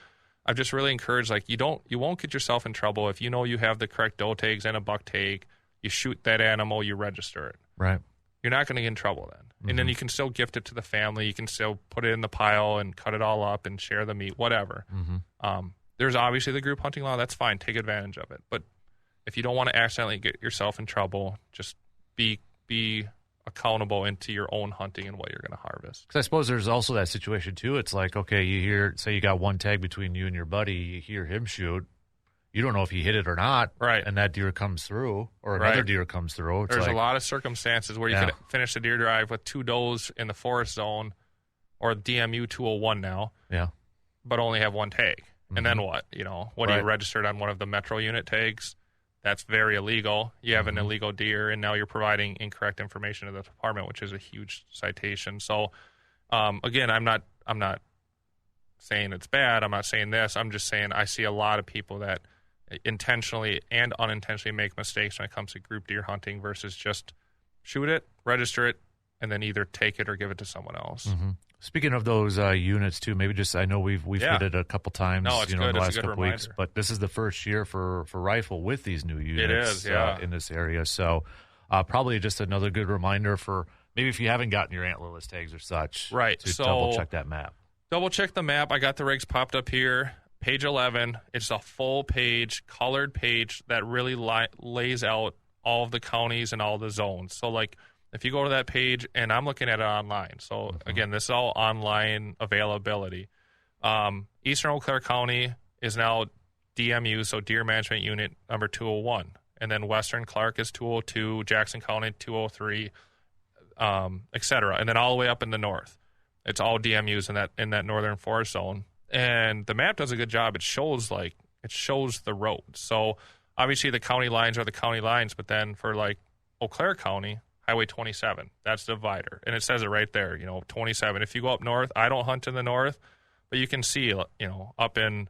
I've just really encouraged, like, you won't get yourself in trouble if you know you have the correct doe tags and a buck tag. You shoot that animal, you register it. Right. You're not going to get in trouble then. And then you can still gift it to the family. You can still put it in the pile and cut it all up and share the meat, whatever. There's obviously the group hunting law. That's fine. Take advantage of it. But if you don't want to accidentally get yourself in trouble, just be accountable into your own hunting and what you're going to harvest. Because I suppose there's also that situation too. It's like, okay, you hear, say you got one tag between you and your buddy, you hear him shoot. You don't know if he hit it or not. Right. And that deer comes through or another deer comes through. There's a lot of circumstances where you could finish the deer drive with two does in the forest zone or DMU 201 now. Yeah. But only have one tag. And then what? What are you registered on one of the Metro unit tags? That's very illegal. You have an illegal deer, and now you're providing incorrect information to the department, which is a huge citation. So, again, I'm not saying it's bad. I'm not saying this. I'm just saying I see a lot of people that intentionally and unintentionally make mistakes when it comes to group deer hunting versus just shoot it, register it, and then either take it or give it to someone else. Speaking of those units too, maybe just, I know we've hit it a couple times in the last couple weeks, but this is the first year for rifle with these new units in this area. So probably just another good reminder for maybe if you haven't gotten your antlerless tags or such, to double check that map. Double check the map. I got the rigs popped up here. Page 11. It's a full page, colored page that really lays out all of the counties and all the zones. So like, if you go to that page, and I'm looking at it online, so again, this is all online availability. Eastern Eau Claire County is now DMU, so Deer Management Unit number 201. And then Western Clark is 202, Jackson County 203, et cetera. And then all the way up in the north. It's all DMUs in that northern forest zone. And the map does a good job. It shows the road. So obviously the county lines are the county lines, but then for like Eau Claire County, Highway 27, that's the divider. And it says it right there, 27. If you go up north, I don't hunt in the north, but you can see, up in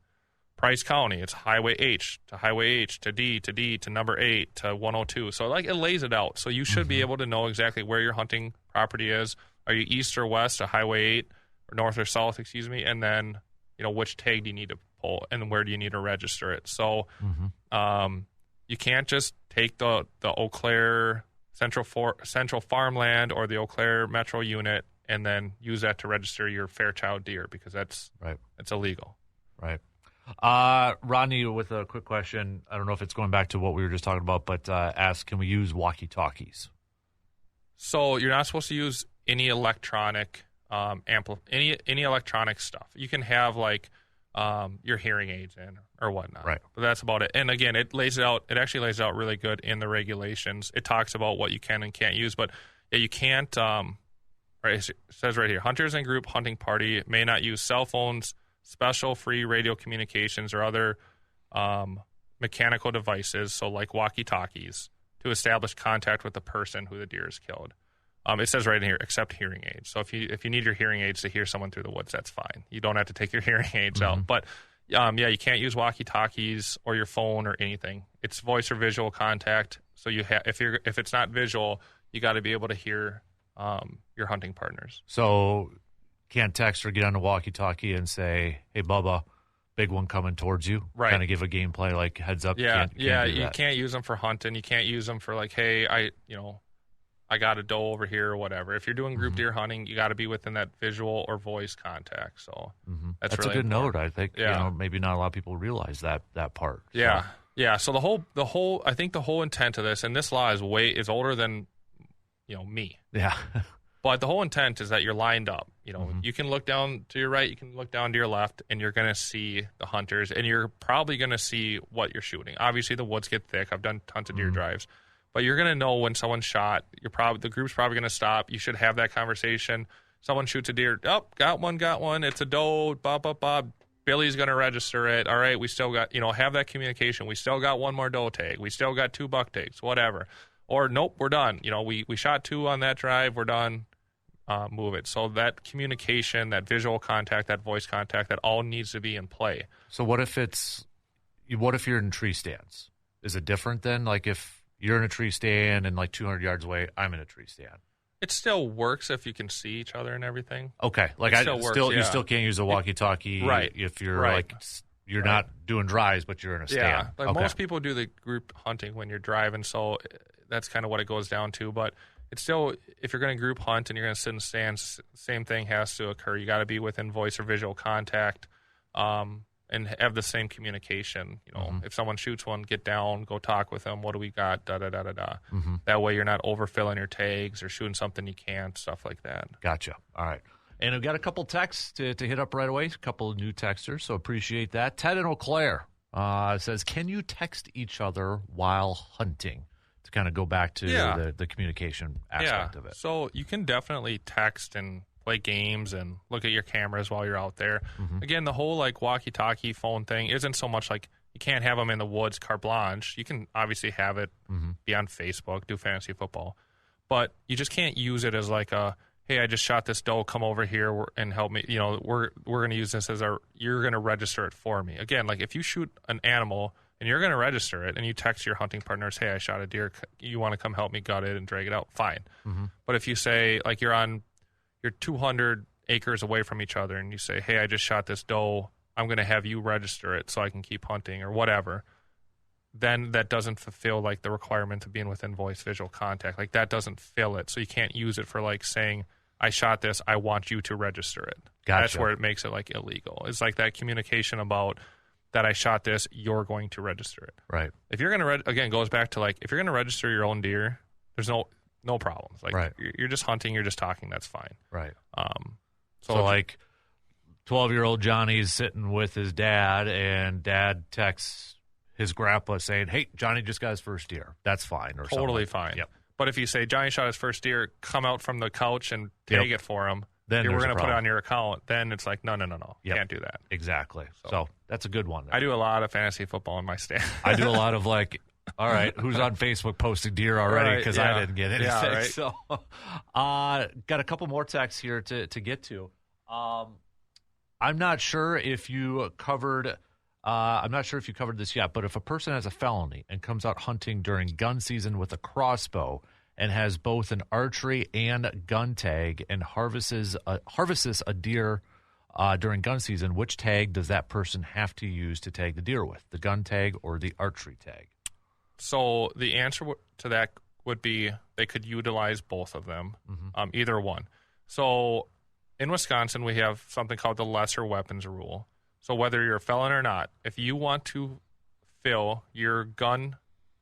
Price County, it's Highway H to D to number 8 to 102. So it lays it out. So you should be able to know exactly where your hunting property is. Are you east or west of Highway 8 or north or south, and then, which tag do you need to pull and where do you need to register it? So you can't just take the Eau Claire Central Farmland or the Eau Claire Metro Unit and then use that to register your Fairchild deer because that's illegal. Right. Rodney, with a quick question. I don't know if it's going back to what we were just talking about, but ask, can we use walkie-talkies? So you're not supposed to use any electronic any electronic stuff. You can have your hearing aids in or whatnot. Right. But that's about it. And again, it actually lays out really good in the regulations. It talks about what you can and can't use, but you can't it says right here, hunters and group hunting party may not use cell phones, special free radio communications or other mechanical devices, so like walkie-talkies, to establish contact with the person who the deer is killed. It says right in here, except hearing aids. So if you need your hearing aids to hear someone through the woods, that's fine. You don't have to take your hearing aids out. But you can't use walkie-talkies or your phone or anything. It's voice or visual contact. So if it's not visual, you got to be able to hear your hunting partners. So can't text or get on a walkie-talkie and say, "Hey, Bubba, big one coming towards you." Right. Kind of give a gameplay like heads up. Yeah, you can't use them for hunting. You can't use them for hey, I got a doe over here or whatever. If you're doing group deer hunting, you got to be within that visual or voice contact. So that's really a good important. note. I think maybe not a lot of people realize that part. Yeah, yeah. So the whole I think the whole intent of this, and this law is older than me. Yeah. But the whole intent is that you're lined up. You can look down to your right, you can look down to your left, and you're going to see the hunters, and you're probably going to see what you're shooting. Obviously, the woods get thick. I've done tons of deer drives. But you're going to know when someone's shot. The group's probably going to stop. You should have that conversation. Someone shoots a deer. Oh, got one. It's a doe. Bob. Billy's going to register it. All right, we still got, have that communication. We still got one more doe tag. We still got 2 buck tags, whatever. Or, nope, we're done. We shot 2 on that drive. We're done. Move it. So that communication, that visual contact, that voice contact, that all needs to be in play. So what if you're in tree stands? Is it different then? Like if you're in a tree stand and 200 yards away, I'm in a tree stand. It still works if you can see each other and everything. Okay. You still can't use a walkie-talkie if you're you're not doing drives, but you're in a stand. Yeah, most people do the group hunting when you're driving, so that's kind of what it goes down to. But it's still, if you're going to group hunt and you're going to sit in stands, same thing has to occur. You got to be within voice or visual contact. And have the same communication. If someone shoots one, get down, go talk with them. What do we got? Da-da-da-da-da. That way you're not overfilling your tags or shooting something you can't, stuff like that. Gotcha. All right. And we've got a couple texts to hit up right away, a couple of new texters, so appreciate that. Ted in Eau Claire says, can you text each other while hunting? To kind of go back to the communication aspect of it. So you can definitely text and play games and look at your cameras while you're out there. Again, the whole walkie-talkie phone thing isn't so much you can't have them in the woods carte blanche. You can obviously have it be on Facebook, do fantasy football, but you just can't use it as hey, I just shot this doe, come over here and help me. We're going to use this as you're going to register it for me. Again, if you shoot an animal and you're going to register it and you text your hunting partners, hey, I shot a deer, you want to come help me gut it and drag it out, fine. But if you say you're 200 acres away from each other and you say, hey, I just shot this doe, I'm going to have you register it so I can keep hunting or whatever, then that doesn't fulfill the requirement of being within voice visual contact. That doesn't fill it. So you can't use it for saying, I shot this, I want you to register it. Gotcha. That's where it makes it illegal. It's that communication about that I shot this, you're going to register it. Right. If you're going to, again, goes back to if you're going to register your own deer, there's no problems. Right. You're just hunting, you're just talking, that's fine. Right. So 12-year-old Johnny's sitting with his dad, and dad texts his grandpa saying, "Hey, Johnny just got his first deer." That's fine. Or Totally like fine. Yep. But if you say, "Johnny shot his first deer," come out from the couch and tag it for him, then we're going to put it on your account, then it's like, no. Yep. Can't do that. Exactly. So that's a good one. I do a lot of fantasy football in my stand. I do a lot of all right, who's on Facebook posting deer already because I didn't get anything. Yeah, right. So got a couple more texts here to get to. I'm not sure if you covered this yet, but if a person has a felony and comes out hunting during gun season with a crossbow and has both an archery and gun tag and harvests a deer during gun season, which tag does that person have to use to tag the deer with, the gun tag or the archery tag? So the answer to that would be they could utilize both of them, either one. So in Wisconsin, we have something called the lesser weapons rule. So whether you're a felon or not, if you want to fill your gun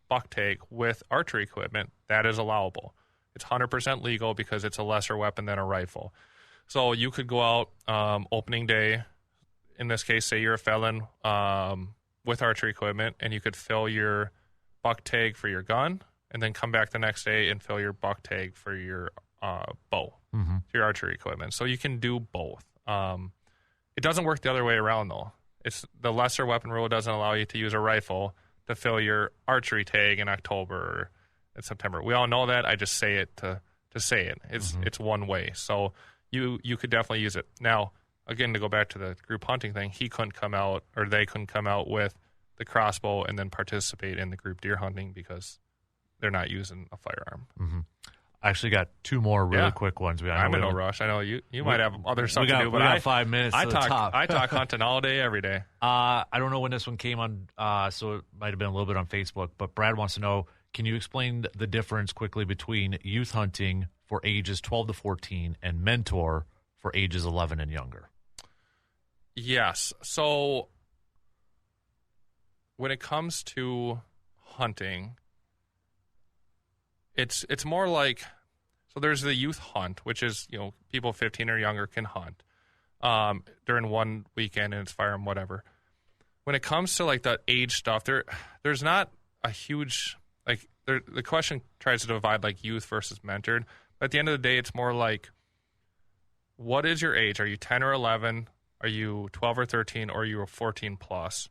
buck tag with archery equipment, that is allowable. It's 100% legal because it's a lesser weapon than a rifle. So you could go out opening day, in this case, say you're a felon with archery equipment, and you could fill your buck tag for your gun and then come back the next day and fill your buck tag for your bow, your archery equipment. So you can do both. It doesn't work the other way around, though. It's the lesser weapon rule doesn't allow you to use a rifle to fill your archery tag in October or in September. We all know that. I just say it to say it. It's one way. So you could definitely use it. Now, again, to go back to the group hunting thing, they couldn't come out with the crossbow and then participate in the group deer hunting because they're not using a firearm. I actually got two more really quick ones. I'm in no rush. I know you might have other stuff to do, but I got 5 minutes. I talk hunting all day, every day. I don't know when this one came on, so it might have been a little bit on Facebook, but Brad wants to know, can you explain the difference quickly between youth hunting for ages 12 to 14 and mentor for ages 11 and younger? Yes. So when it comes to hunting, it's more like, so there's the youth hunt, which is, people 15 or younger can hunt during one weekend and it's firearm, whatever. When it comes to like the age stuff, there's not a huge, the question tries to divide like youth versus mentored. But at the end of the day, it's more like, what is your age? Are you 10 or 11? Are you 12 or 13? Or are you a 14 plus?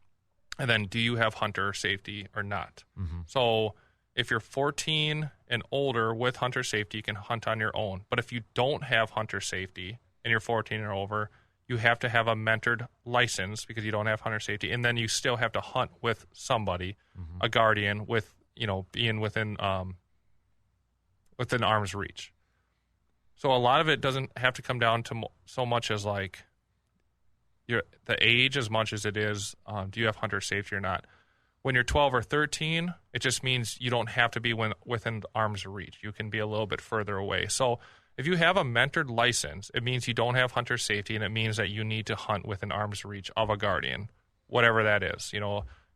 And then do you have hunter safety or not? So if you're 14 and older with hunter safety, you can hunt on your own. But if you don't have hunter safety and you're 14 or over, you have to have a mentored license because you don't have hunter safety. And then you still have to hunt with somebody, a guardian, with, being within arm's reach. So a lot of it doesn't have to come down to so much as like the age as much as it is, do you have hunter safety or not? When you're 12 or 13, it just means you don't have to be within arm's reach. You can be a little bit further away. So if you have a mentored license, it means you don't have hunter safety, and it means that you need to hunt within arm's reach of a guardian, whatever that is.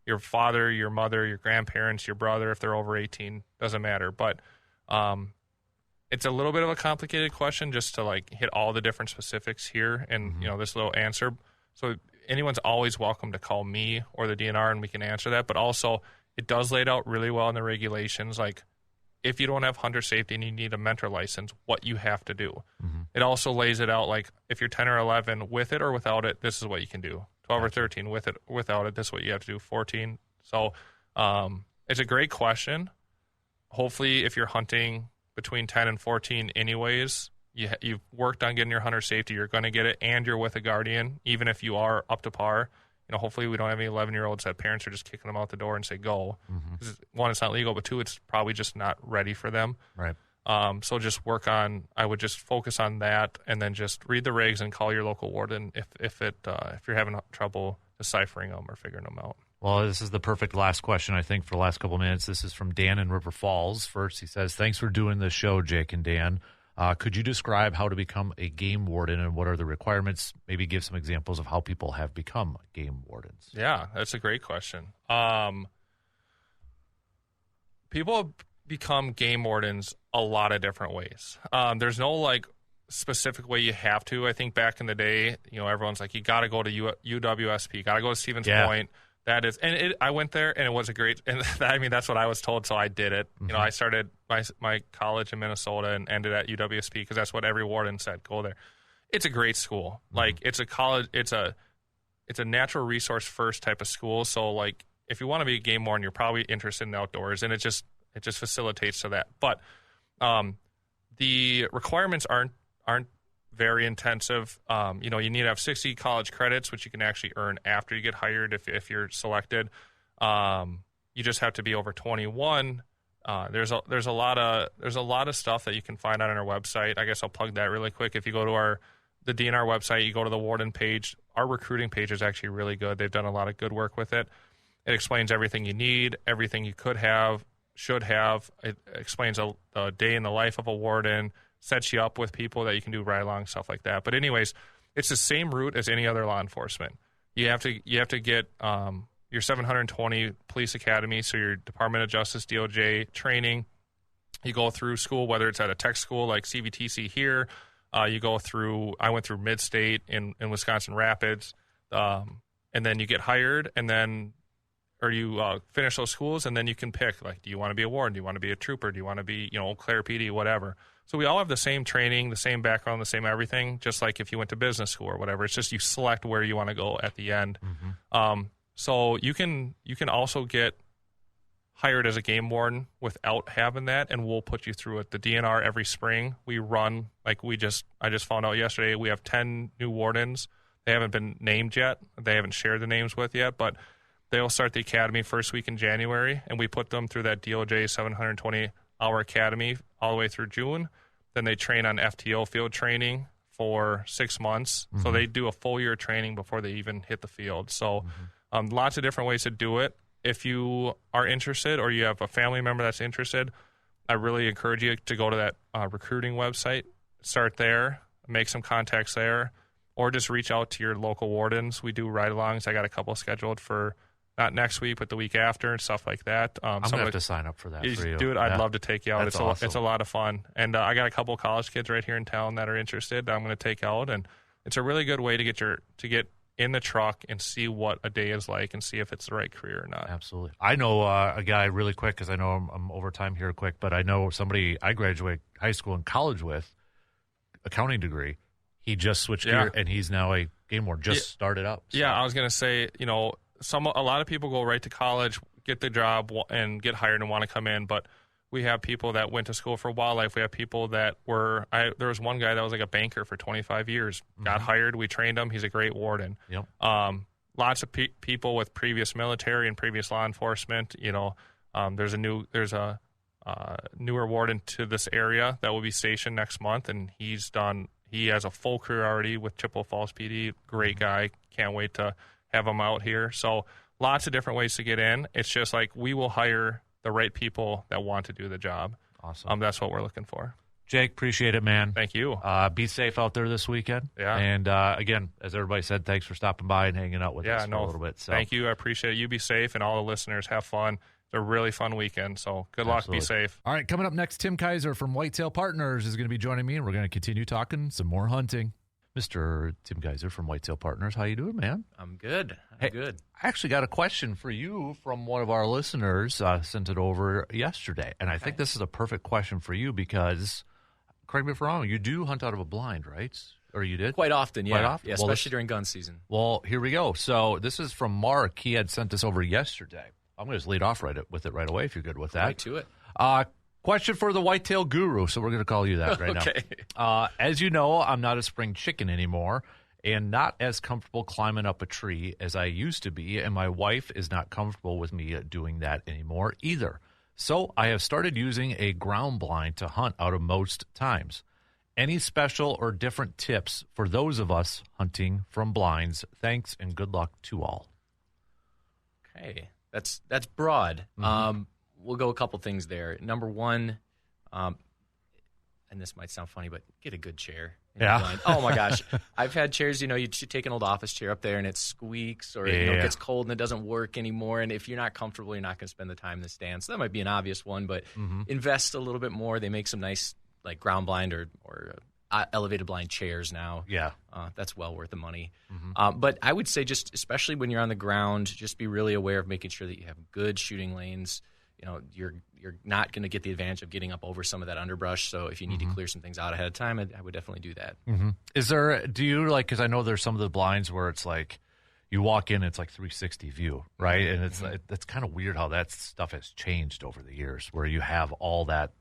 Your father, your mother, your grandparents, your brother, if they're over 18, doesn't matter. But it's a little bit of a complicated question just to like hit all the different specifics here and, this little answer. So anyone's always welcome to call me or the DNR and we can answer that. But also it does lay it out really well in the regulations. Like if you don't have hunter safety and you need a mentor license, what you have to do. It also lays it out like if you're 10 or 11 with it or without it, this is what you can do. 12 or 13 with it or without it, this is what you have to do. 14. So it's a great question. Hopefully if you're hunting between 10 and 14 anyways, you've worked on getting your hunter safety, you're going to get it, and you're with a guardian, even if you are up to par. Hopefully we don't have any 11-year-olds that parents are just kicking them out the door and say, go. One, it's not legal, but two, it's probably just not ready for them. Right. So just I would just focus on that and then just read the regs and call your local warden if you're having trouble deciphering them or figuring them out. Well, this is the perfect last question, I think, for the last couple of minutes. This is from Dan in River Falls. First, he says, thanks for doing the show, Jake and Dan. Could you describe how to become a game warden and what are the requirements? Maybe give some examples of how people have become game wardens. Yeah, that's a great question. People become game wardens a lot of different ways. There's no specific way you have to. I think back in the day, everyone's like, you got to go to UWSP, got to go to Stevens Point. That is, and I went there, and it was a great. And that's what I was told, so I did it. Mm-hmm. I started my college in Minnesota and ended at UWSP because that's what every warden said. Go there. It's a great school. Mm-hmm. Like it's a college. It's a natural resource first type of school. So like if you want to be a game warden, you're probably interested in outdoors, and it just facilitates to that. But the requirements aren't very intensive. You need to have 60 college credits, which you can actually earn after you get hired if you're selected. You just have to be over 21. There's a lot of stuff that you can find out on our website. I guess I'll plug that really quick. If you go to the DNR website, you go to the warden page. Our recruiting page is actually really good. They've done a lot of good work with it. It explains everything you need, everything you could have, should have. It explains a day in the life of a warden, sets you up with people that you can do ride-along, stuff like that. But anyways, it's the same route as any other law enforcement. You have to get your 720 police academy, so your Department of Justice, DOJ training. You go through school, whether it's at a tech school like CVTC here. I went through Mid-State in Wisconsin Rapids, and then you get hired, or you finish those schools, and then you can pick, like, do you want to be a warden? Do you want to be a trooper? Do you want to be, Eau Claire PD, whatever? So we all have the same training, the same background, the same everything, just like if you went to business school or whatever. It's just you select where you want to go at the end. Mm-hmm. So you can also get hired as a game warden without having that, and we'll put you through it. The DNR every spring we run, I just found out yesterday, we have 10 new wardens. They haven't been named yet. They haven't shared the names with yet, but they'll start the academy first week in January, and we put them through that DOJ 720-hour academy all the way through June. Then they train on FTO field training for 6 months. Mm-hmm. So they do a full year training before they even hit the field. So lots of different ways to do it. If you are interested or you have a family member that's interested, I really encourage you to go to that recruiting website, start there, make some contacts there, or just reach out to your local wardens. We do ride-alongs. I got a couple scheduled for not next week, but the week after and stuff like that. I'm going to have to sign up for that for you. Dude, I'd love to take you out. That's awesome. It's a lot of fun. And I got a couple college kids right here in town that are interested that I'm going to take out. And it's a really good way to get in the truck and see what a day is like and see if it's the right career or not. Absolutely. I know a guy really quick because I know I'm over time here quick, but I know somebody I graduated high school and college with, accounting degree. He just switched gear, and he's now a game warden, started up. So. Yeah, I was going to say, a lot of people go right to college, get the job, and get hired and want to come in, but we have people that went to school for wildlife. We have people that there was one guy that was like a banker for 25 years, got hired, we trained him, he's a great warden. Yep. Lots of people with previous military and previous law enforcement. There's a newer warden to this area that will be stationed next month, and he has a full career already with Chippewa Falls PD. Great guy. Can't wait to have him out here. So lots of different ways to get in. It's just like we will hire the right people that want to do the job. Awesome. That's what we're looking for. Jake, appreciate it, man. Thank you. Be safe out there this weekend. Yeah. And again, as everybody said, thanks for stopping by and hanging out with us for a little bit. So. Thank you. I appreciate it. You be safe, and all the listeners have fun. It's a really fun weekend, so good luck. Be safe. All right, coming up next, Tim Kaiser from Whitetail Partners is going to be joining me, and we're going to continue talking some more hunting. Mr. Tim Kaiser from Whitetail Partners, how you doing, man? I'm good. Good. I actually got a question for you from one of our listeners. Sent it over yesterday, and I think this is a perfect question for you because, correct me if I'm wrong, you do hunt out of a blind, right? Or you did? Quite often, yeah. Quite often? Yeah, especially during gun season. Well, here we go. So this is from Mark. He had sent this over yesterday. I'm going to just lead off with it right away if you're good with that. Right to it. Question for the Whitetail Guru, so we're going to call you that right okay. now. As you know, I'm not a spring chicken anymore and not as comfortable climbing up a tree as I used to be, and my wife is not comfortable with me doing that anymore either. So I have started using a ground blind to hunt out of most times. Any special or different tips for those of us hunting from blinds? Thanks and good luck to all. Okay, that's broad. Mm-hmm. We'll go a couple things there. Number one, and this might sound funny, but get a good chair. Yeah. Oh, my gosh. I've had chairs, you should take an old office chair up there and it squeaks or it gets cold and it doesn't work anymore. And if you're not comfortable, you're not going to spend the time in the stand. So that might be an obvious one, but invest a little bit more. They make some nice like ground blind or elevated blind chairs now. Yeah. That's well worth the money. But I would say just especially when you're on the ground, just be really aware of making sure that you have good shooting lanes. You're not going to get the advantage of getting up over some of that underbrush. So if you need to clear some things out ahead of time, I would definitely do that. Do you like, because I know there's some of the blinds where it's like you walk in, it's like 360 view, right? And it's kind of weird how that stuff has changed over the years, where you have all that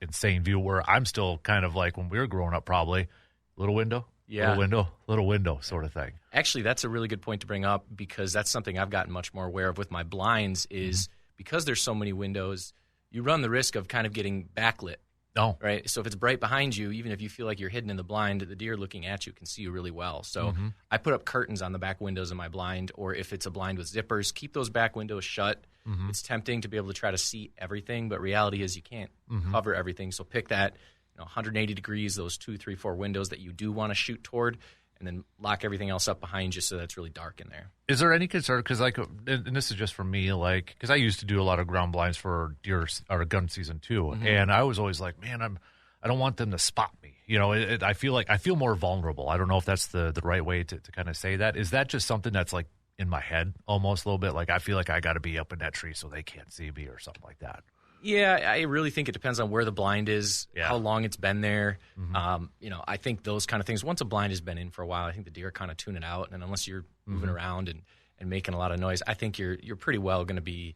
insane view, where I'm still kind of like when we were growing up, probably little window, little window sort of thing. Actually, that's a really good point to bring up, because that's something I've gotten much more aware of with my blinds is because there's so many windows, you run the risk of kind of getting backlit. Oh. Right? So if it's bright behind you, even if you feel like you're hidden in the blind, the deer looking at you can see you really well. So I put up curtains on the back windows of my blind, or if it's a blind with zippers, keep those back windows shut. It's tempting to be able to try to see everything, but reality is you can't cover everything. So pick that 180 degrees, those 2, 3, 4 windows that you do want to shoot toward, and then lock everything else up behind you so that it's really dark in there. Is there any concern? Because, and this is just for me, because I used to do a lot of ground blinds for deer or gun season too, and I was always like, man, I don't want them to spot me. I feel more vulnerable. I don't know if that's the right way to kind of say that. Is that just something that's like in my head almost a little bit? Like I feel like I got to be up in that tree so they can't see me or something like that. Yeah, I really think it depends on where the blind is, how long it's been there. I think those kind of things, once a blind has been in for a while, I think the deer kind of tune it out. And unless you're moving around and making a lot of noise, I think you're pretty well going to be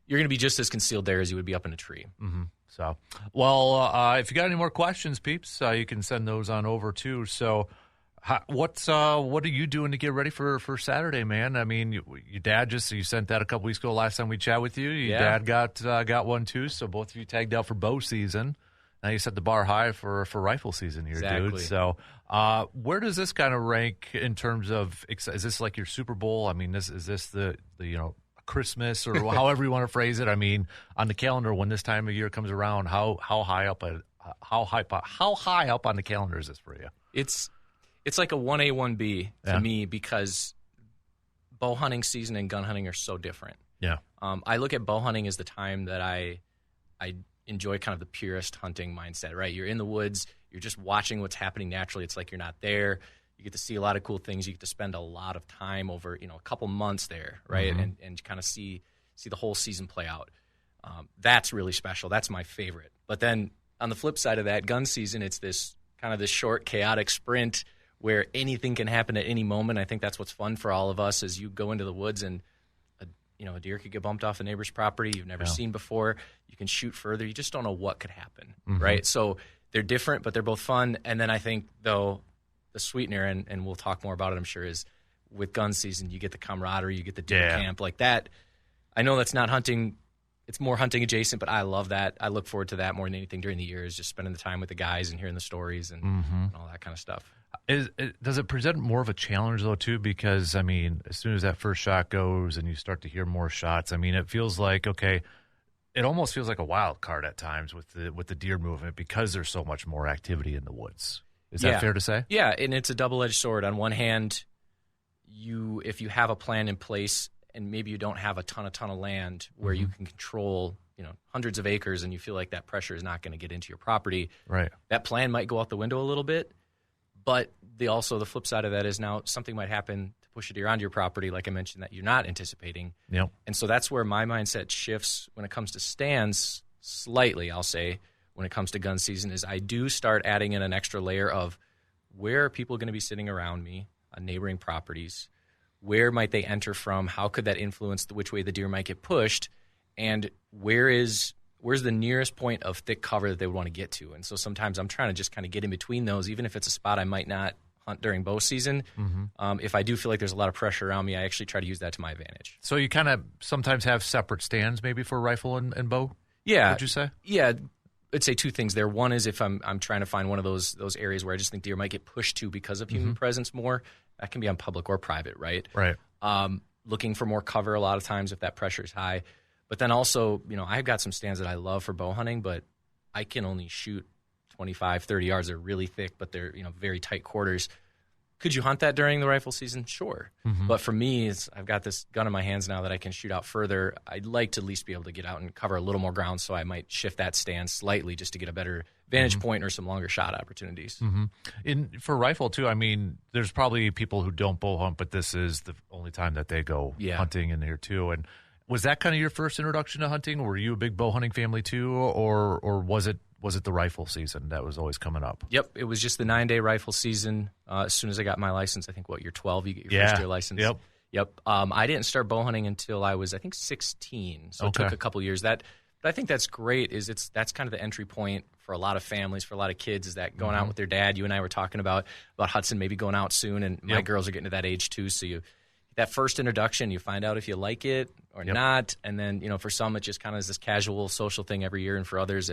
just as concealed there as you would be up in a tree. So, well, if you got any more questions, peeps, you can send those on over too. So, what are you doing to get ready for Saturday, man? I mean, your dad you sent that a couple weeks ago. Last time we chat with you, your dad got one too. So both of you tagged out for bow season. Now you set the bar high for rifle season here, dude. So where does this kind of rank in terms of? Is this like your Super Bowl? I mean, is this the Christmas or however you want to phrase it? I mean, on the calendar when this time of year comes around, how high up on the calendar is this for you? It's like a 1A, 1B to me, because bow hunting season and gun hunting are so different. Yeah. I look at bow hunting as the time that I enjoy kind of the purest hunting mindset, right? You're in the woods. You're just watching what's happening naturally. It's like you're not there. You get to see a lot of cool things. You get to spend a lot of time over, a couple months there, right? And kind of see the whole season play out. That's really special. That's my favorite. But then on the flip side of that, gun season, it's this kind of this short, chaotic sprint where anything can happen at any moment. I think that's what's fun for all of us as you go into the woods and a deer could get bumped off a neighbor's property you've never seen before. You can shoot further. You just don't know what could happen, right? So they're different, but they're both fun. And then I think, though, the sweetener, and we'll talk more about it, I'm sure, is with gun season, you get the camaraderie, you get the deer camp like that. I know that's not hunting. It's more hunting adjacent, but I love that. I look forward to that more than anything during the year, is just spending the time with the guys and hearing the stories and all that kind of stuff. Does it present more of a challenge, though, too? Because, I mean, as soon as that first shot goes and you start to hear more shots, I mean, it feels like, okay, it almost feels like a wild card at times with the deer movement because there's so much more activity in the woods. Is that fair to say? Yeah, and it's a double-edged sword. On one hand, if you have a plan in place and maybe you don't have a ton of land where you can control hundreds of acres and you feel like that pressure is not going to get into your property, right? That plan might go out the window a little bit. But the flip side of that is now something might happen to push a deer onto your property, like I mentioned, that you're not anticipating. Yep. And so that's where my mindset shifts when it comes to stands slightly, I'll say, when it comes to gun season, is I do start adding in an extra layer of where are people going to be sitting around me on neighboring properties? Where might they enter from? How could that influence which way the deer might get pushed? And where's the nearest point of thick cover that they would want to get to? And so sometimes I'm trying to just kind of get in between those, even if it's a spot I might not hunt during bow season. If I do feel like there's a lot of pressure around me, I actually try to use that to my advantage. So you kind of sometimes have separate stands maybe for rifle and bow? Yeah. Would you say? Yeah. I'd say two things there. One is if I'm trying to find one of those areas where I just think deer might get pushed to because of human presence more. That can be on public or private, right? Right. Looking for more cover a lot of times if that pressure is high. But then also, I've got some stands that I love for bow hunting, but I can only shoot 25, 30 yards. They're really thick, but they're, very tight quarters. Could you hunt that during the rifle season? Sure. But for me, I've got this gun in my hands now that I can shoot out further. I'd like to at least be able to get out and cover a little more ground, so I might shift that stance slightly just to get a better vantage point or some longer shot opportunities. For rifle, too, I mean, there's probably people who don't bow hunt, but this is the only time that they go hunting in here, too. And was that kind of your first introduction to hunting? Were you a big bow hunting family, too, or was it the rifle season that was always coming up? Yep, it was just the 9-day rifle season. As soon as I got my license, I think, you're 12, you get your first year license. Yep. I didn't start bow hunting until I was, I think, 16, so it took a couple years. But I think that's great. That's kind of the entry point for a lot of families, for a lot of kids, is that going out with their dad. You and I were talking about Hudson maybe going out soon, and my girls are getting to that age too. So that first introduction, you find out if you like it or not, and then for some it just kind of is this casual social thing every year, and for others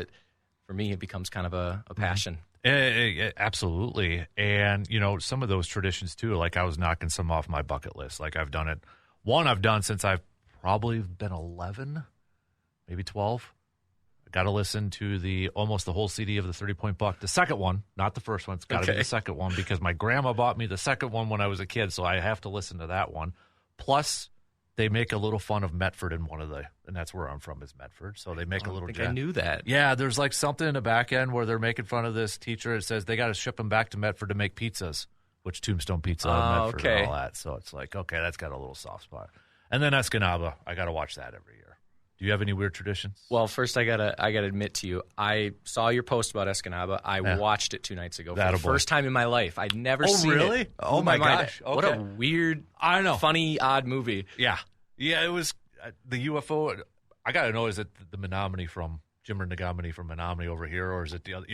for me, it becomes kind of a passion. Absolutely. And, some of those traditions, too, like I was knocking some off my bucket list. Like I've done it. One I've done since I've probably been 11, maybe 12. I got to listen to almost the whole CD of the 30-Point Buck. The second one, not the first one. It's got to be the second one because my grandma bought me the second one when I was a kid, so I have to listen to that one. Plus, they make a little fun of Medford in and that's where I'm from, is Medford. So they make a little. I knew that. Yeah, there's like something in the back end where they're making fun of this teacher. It says they got to ship them back to Medford to make pizzas, which Tombstone Pizza in Medford and all that. So it's like, okay, that's got a little soft spot. And then Escanaba, I got to watch that every year. Do you have any weird traditions? Well, first I gotta admit to you, I saw your post about Escanaba. I watched it 2 nights ago for the first time in my life. I'd never seen it. Oh, really? Oh, my gosh. Okay. What a weird, funny, odd movie. Yeah. Yeah, it was the UFO. I got to know, is it the Menominee from Jimmer Nagamini from Menominee over here, or is it the other?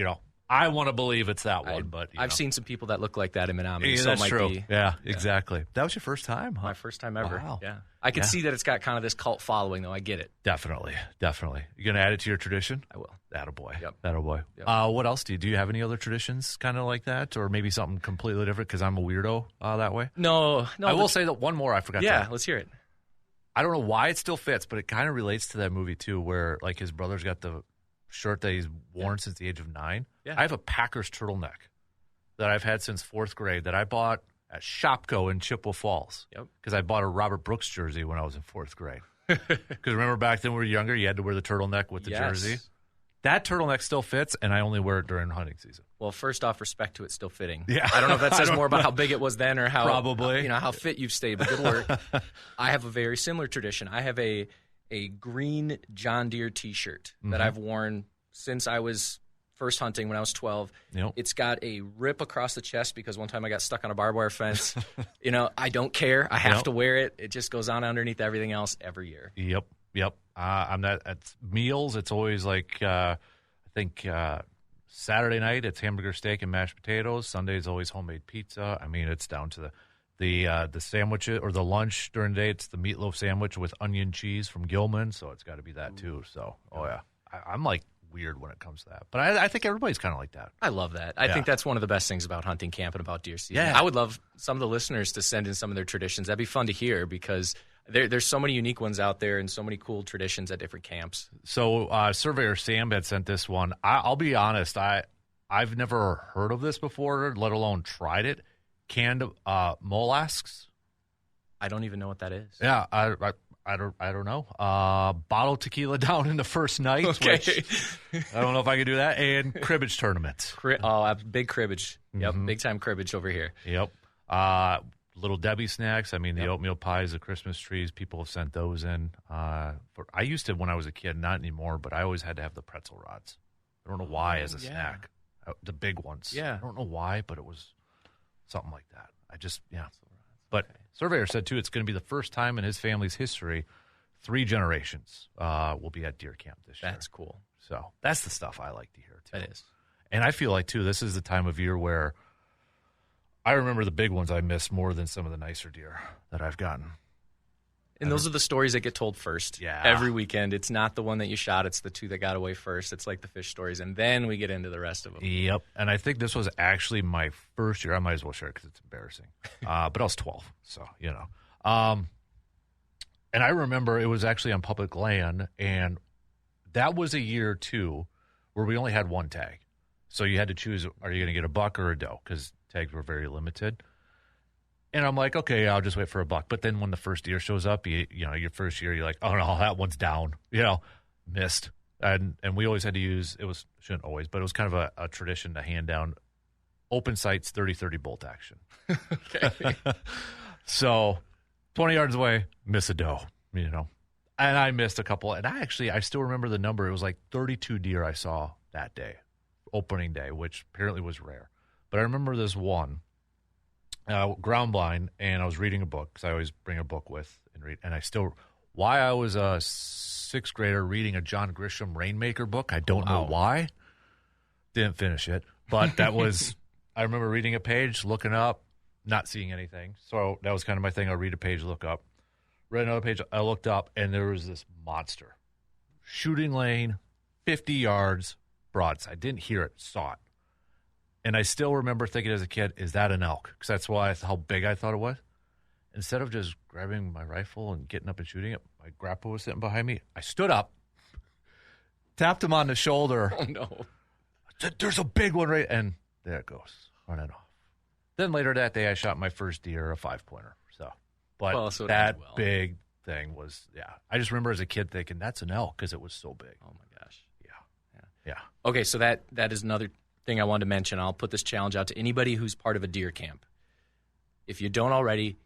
I want to believe it's that one, but I've seen some people that look like that in Menominee. So that's it might true. Be, yeah, exactly. That was your first time, huh? My first time ever. Wow. Yeah, I can see that it's got kind of this cult following, though. I get it. Definitely. You gonna add it to your tradition? I will. Attaboy. Yep. Attaboy. Yep. What else do you do? You have any other traditions kind of like that, or maybe something completely different? Because I'm a weirdo that way. No. I will say that one more I forgot. Yeah, let's hear it. I don't know why it still fits, but it kind of relates to that movie too, where like his brother's got the shirt that he's worn since the age of 9. Yeah. I have a Packers turtleneck that I've had since 4th grade that I bought at Shopko in Chippewa Falls. Yep. Because I bought a Robert Brooks jersey when I was in 4th grade. Because remember back then when we were younger, you had to wear the turtleneck with the jersey. That turtleneck still fits, and I only wear it during hunting season. Well, first off, respect to it still fitting. Yeah. I don't know if that says more about how big it was then or how probably how fit you've stayed, but good work. I have a very similar tradition. I have a green John Deere T-shirt that I've worn since I was first hunting when I was 12. Yep. It's got a rip across the chest because one time I got stuck on a barbed wire fence. I don't care. I have to wear it. It just goes on underneath everything else every year. Yep. I'm not at meals. It's always like I think Saturday night it's hamburger steak and mashed potatoes. Sunday is always homemade pizza. I mean, it's down to the sandwich or the lunch during the day. It's the meatloaf sandwich with onion cheese from Gilman, so it's got to be that too. So, I'm like weird when it comes to that, but I think everybody's kind of like that. I love that. I think that's one of the best things about hunting camp and about deer season. Yeah. I would love some of the listeners to send in some of their traditions. That'd be fun to hear because there's so many unique ones out there and so many cool traditions at different camps. So Surveyor Sam had sent this one. I'll be honest, I've never heard of this before, let alone tried it. Canned mollusks. I don't even know what that is. Yeah, I don't know. Bottle tequila down in the first night. Okay. Which I don't know if I can do that. And cribbage tournaments. Big cribbage. Yep, big time cribbage over here. Yep. Little Debbie snacks. I mean, the oatmeal pies, the Christmas trees. People have sent those in. I used to when I was a kid, not anymore, but I always had to have the pretzel rods. I don't know why as a snack. The big ones. Yeah. I don't know why, but it was something like that. But Surveyor said, too, it's going to be the first time in his family's history 3 generations will be at deer camp this year. That's cool. So that's the stuff I like to hear, too. That is. And I feel like, too, this is the time of year where I remember the big ones I miss more than some of the nicer deer that I've gotten. And those are the stories that get told first. Yeah. Every weekend. It's not the one that you shot. It's the 2 that got away first. It's like the fish stories. And then we get into the rest of them. Yep. And I think this was actually my first year. I might as well share it because it's embarrassing. But I was 12. So, and I remember it was actually on public land. And that was a year, too, where we only had 1 tag. So you had to choose, are you going to get a buck or a doe? Because tags were very limited. And I'm like, okay, I'll just wait for a buck. But then when the first deer shows up, you know, your first year, you're like, oh no, that one's down. You know, missed. And we always had to use, shouldn't always, but it was kind of a tradition to hand down open sights 30-30 bolt action. Okay. So 20 yards away, miss a doe, you know. And I missed a couple. And I still remember the number. It was like 32 deer I saw that day, opening day, which apparently was rare. But I remember this one, ground blind, and I was reading a book because I always bring a book with and read. And why I was a sixth grader reading a John Grisham Rainmaker book, I don't know why. Didn't finish it. But that was, I remember reading a page, looking up, not seeing anything. So that was kind of my thing. I'll read a page, look up. Read another page, I looked up, and there was this monster. Shooting lane, 50 yards, broadside. Didn't hear it, saw it. And I still remember thinking as a kid, is that an elk? Because that's how big I thought it was. Instead of just grabbing my rifle and getting up and shooting it, my grandpa was sitting behind me. I stood up, tapped him on the shoulder. Oh, no. There's a big one right, and there it goes, running off. Then later that day, I shot my first deer, a 5-pointer. But that big thing was, I just remember as a kid thinking, that's an elk because it was so big. Oh, my gosh. Yeah. Okay, so that is another thing I wanted to mention. I'll put this challenge out to anybody who's part of a deer camp. If you don't already,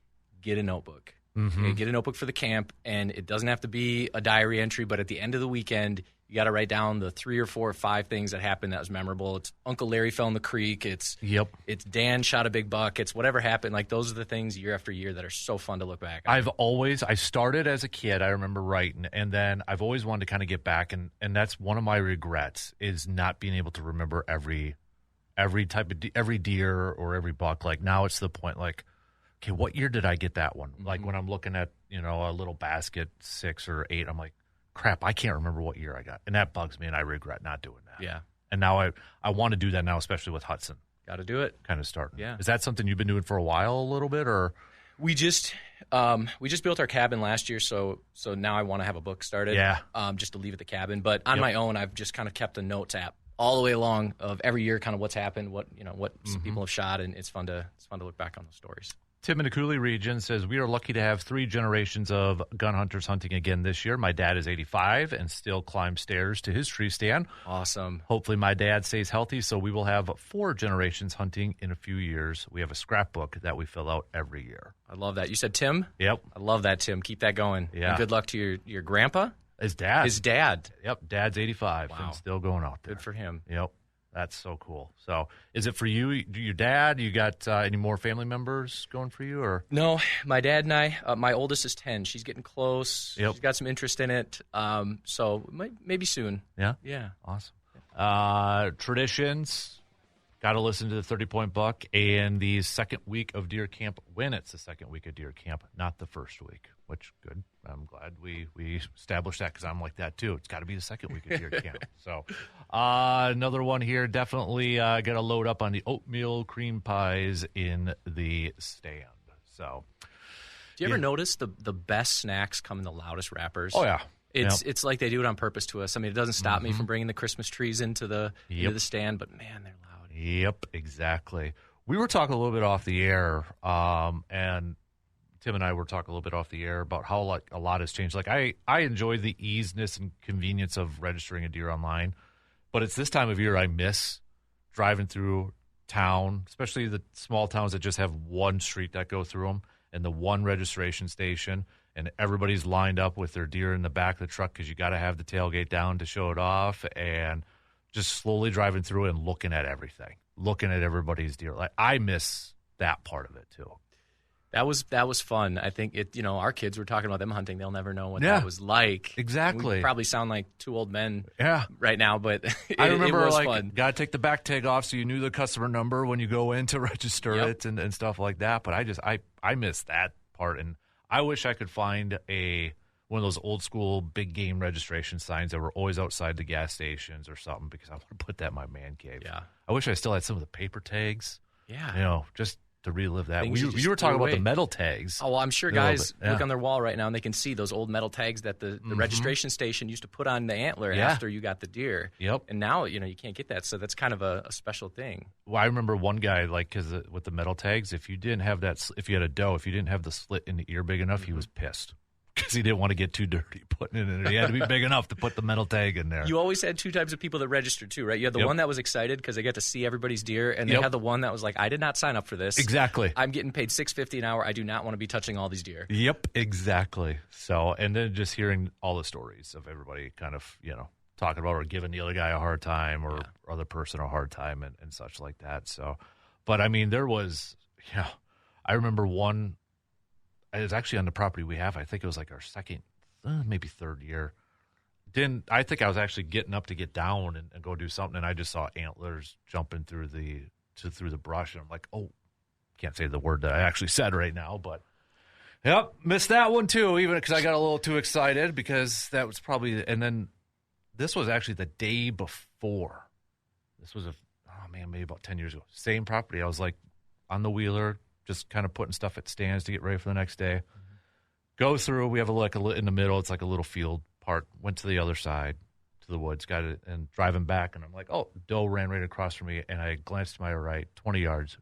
get a notebook. Mm-hmm. Okay, get a notebook for the camp, and it doesn't have to be a diary entry, but at the end of the weekend, you got to write down the 3 or 4 or 5 things that happened that was memorable. It's Uncle Larry fell in the creek. It's Dan shot a big buck. It's whatever happened. Like, those are the things year after year that are so fun to look back on. I started as a kid, I remember writing, and then I've always wanted to kind of get back, and that's one of my regrets is not being able to remember every type of every deer or every buck. Like, now it's the point, like, okay, what year did I get that one? Mm-hmm. Like, when I'm looking at, you know, a little basket 6 or 8, I'm like, crap, I can't remember what year I got. And that bugs me, and I regret not doing that. Yeah. And now I want to do that now, especially with Hudson. Got to do it. Kind of starting. Yeah. Is that something you've been doing for a while a little bit, or? We just built our cabin last year, so now I want to have a book started. Yeah. Just to leave at the cabin. But on my own, I've just kind of kept a notes app all the way along of every year, kind of what's happened, what some people have shot, and it's fun to look back on those stories. Tim in the Cooley region says, we are lucky to have 3 generations of gun hunters hunting again this year. My dad is 85 and still climbs stairs to his tree stand. Awesome. Hopefully my dad stays healthy, so we will have 4 generations hunting in a few years. We have a scrapbook that we fill out every year. I love that. You said Tim? Yep. I love that, Tim. Keep that going. Yeah. And good luck to your grandpa. His dad. Yep, dad's 85 and still going out there. Good for him. Yep. That's so cool. So is it for you, your dad? You got any more family members going for you? Or no, my dad and I, my oldest is 10. She's getting close. Yep. She's got some interest in it. So maybe soon. Yeah? Yeah. Awesome. Traditions, got to listen to the 30-point buck and the second week of deer camp when it's the second week of deer camp, not the first week, which good. I'm glad we established that because I'm like that too. It's got to be the second week of deer camp. So another one here, definitely got to load up on the oatmeal cream pies in the stand. So, do you ever notice the best snacks come in the loudest wrappers? Oh, yeah. It's like they do it on purpose to us. I mean, it doesn't stop me from bringing the Christmas trees into the stand, but man, they're loud. Yep, exactly. We were talking a little bit off the air, and Tim and I were talking a little bit off the air about how a lot has changed. Like I enjoy the easiness and convenience of registering a deer online, but it's this time of year I miss driving through town, especially the small towns that just have one street that go through them and the one registration station, and everybody's lined up with their deer in the back of the truck because you got to have the tailgate down to show it off, and just slowly driving through and looking at everything, looking at everybody's deer. Like, I miss that part of it too. That was fun. I think our kids were talking about them hunting. They'll never know what that was like. Exactly. We probably sound like 2 old men right now, but I remember it was fun. Got to take the back tag off so you knew the customer number when you go in to register it and stuff like that. But I miss that part, and I wish I could find one of those old school big game registration signs that were always outside the gas stations or something, because I want to put that in my man cave. Yeah. I wish I still had some of the paper tags. Yeah. Just to relive that. Things you just You were talking threw about the away. metal tags. Oh, well, I'm sure A little guys bit, yeah. look on their wall right now and they can see those old metal tags that the registration station used to put on the antler Yeah. after you got the deer. Yep. And now, you can't get that. So that's kind of a special thing. Well, I remember one guy, like, because with the metal tags, if you didn't have that, if you had a doe, if you didn't have the slit in the ear big enough, he was pissed because he didn't want to get too dirty putting it in there. He had to be big enough to put the metal tag in there. You always had two types of people that registered too, right? You had the Yep. one that was excited because they got to see everybody's deer, and they Yep. had the one that was like, I did not sign up for this. Exactly. I'm getting paid $6.50 an hour. I do not want to be touching all these deer. Yep, exactly. So, and then just hearing all the stories of everybody kind of, talking about or giving the other guy a hard time or other person a hard time and such like that. So, but I mean, there was, I remember one, it was actually on the property we have. I think it was like our second, maybe third year. I think I was actually getting up to get down and go do something, and I just saw antlers jumping through the brush, and I'm like, oh, can't say the word that I actually said right now, but yep, missed that one too, even because I got a little too excited because that was probably, and then this was actually the day before. This was maybe about 10 years ago. Same property. I was like on the wheeler, just kind of putting stuff at stands to get ready for the next day. Go through, we have in the middle, it's like a little field part, went to the other side, to the woods, got it, and driving back, and I'm like, oh, doe ran right across from me, and I glanced to my right, 20 yards,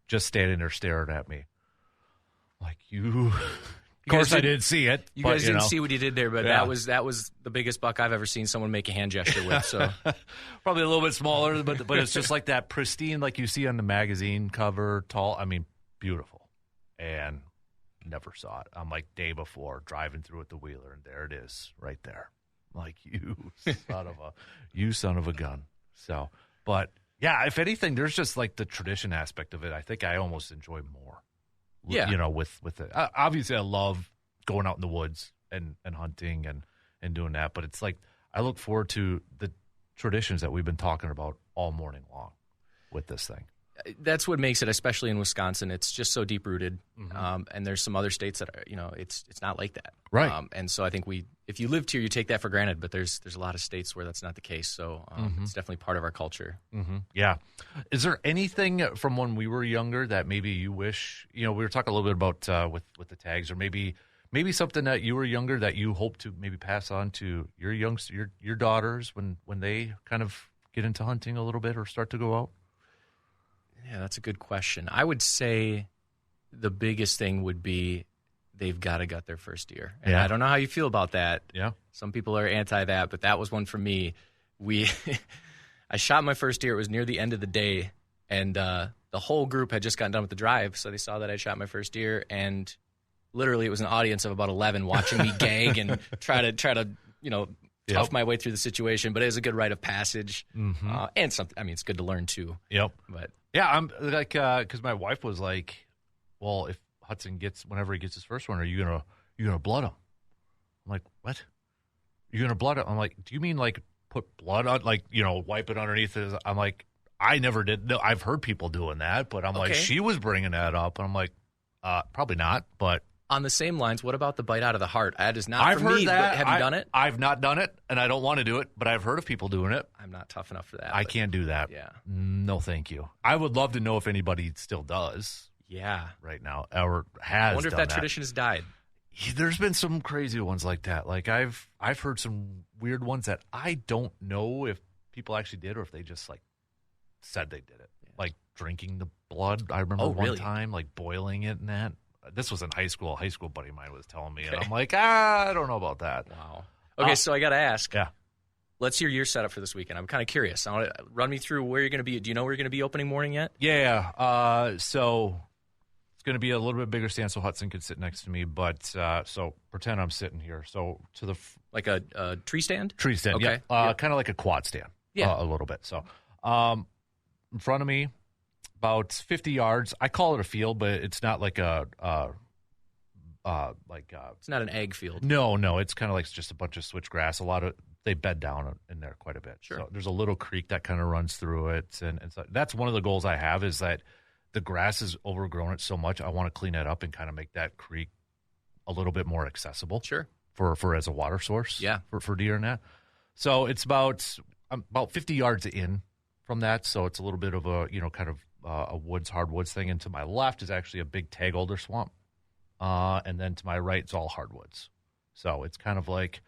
just standing there staring at me. Like, you... Of course, I didn't see it. You guys didn't see what he did there, but that was the biggest buck I've ever seen someone make a hand gesture with. So probably a little bit smaller, but it's just like that pristine, like you see on the magazine cover, tall. I mean, beautiful. And never saw it. I'm like day before driving through with the wheeler, and there it is, right there. I'm like, you son of a gun. So, but yeah, if anything, there's just like the tradition aspect of it. I think I almost enjoy more. Yeah. With it. Obviously, I love going out in the woods and hunting and doing that. But it's like I look forward to the traditions that we've been talking about all morning long with this thing. That's what makes it, especially in Wisconsin. It's just so deep rooted, Mm-hmm. and there's some other states that are, it's not like that, Right. And so I think if you lived here, you take that for granted. But there's a lot of states where that's not the case. So it's definitely part of our culture. Mm-hmm. Yeah. Is there anything from when we were younger that maybe you wish? We were talking a little bit about with the tags, or maybe something that you were younger that you hope to maybe pass on to your daughters when they kind of get into hunting a little bit or start to go out. Yeah, that's a good question. I would say the biggest thing would be they've got to gut their first deer. And Yeah. I don't know how you feel about that. Yeah. Some people are anti that, but that was one for me. I shot my first deer. It was near the end of the day, and the whole group had just gotten done with the drive, so they saw that I shot my first deer, and literally it was an audience of about 11 watching me gag and try to tough my way through the situation. But it was a good rite of passage, and something. I mean, it's good to learn too. Yep. But yeah, I'm like, because my wife was like, well, if Hudson whenever he gets his first one, are you gonna blood him? I'm like, what? You're gonna blood him? I'm like, do you mean like put blood on, like, wipe it underneath his? I'm like, I never did. No, I've heard people doing that, but I'm like, she was bringing that up, and I'm like, probably not. But on the same lines, what about the bite out of the heart? That is not I've for heard me. that. But have you done it? I've not done it, and I don't want to do it, but I've heard of people doing it. I'm not tough enough for that. I can't do that. Yeah. No, thank you. I would love to know if anybody still does. Yeah. Right now, or has. I wonder if done that tradition has died. There's been some crazy ones like that. Like I've heard some weird ones that I don't know if people actually did or if they just like said they did it. Yeah. Like drinking the blood. I remember one time like boiling it and that. This was in high school. A high school buddy of mine was telling me, and I'm like, I don't know about that. Wow. Okay, so I got to ask. Yeah. Let's hear your setup for this weekend. I'm kind of curious. Run me through where you're going to be. Do you know where you're going to be opening morning yet? Yeah. So it's going to be a little bit bigger stand so Hudson could sit next to me. But so pretend I'm sitting here. So to the like a tree stand. Tree stand. Okay. Yeah. Kind of like a quad stand. Yeah. A little bit. So in front of me, about 50 yards. I call it a field, but it's not like it's not an egg field. No. It's kind of like just a bunch of switchgrass. They bed down in there quite a bit. Sure. So there's a little creek that kind of runs through it, and so that's one of the goals I have is that the grass has overgrown it so much. I want to clean that up and kind of make that creek a little bit more accessible. Sure. For as a water source. Yeah. For deer and that. So it's about 50 yards in from that, so it's a little bit of a, kind of a hardwoods thing. And to my left is actually a big tag alder swamp. And then to my right, it's all hardwoods. So it's kind of like,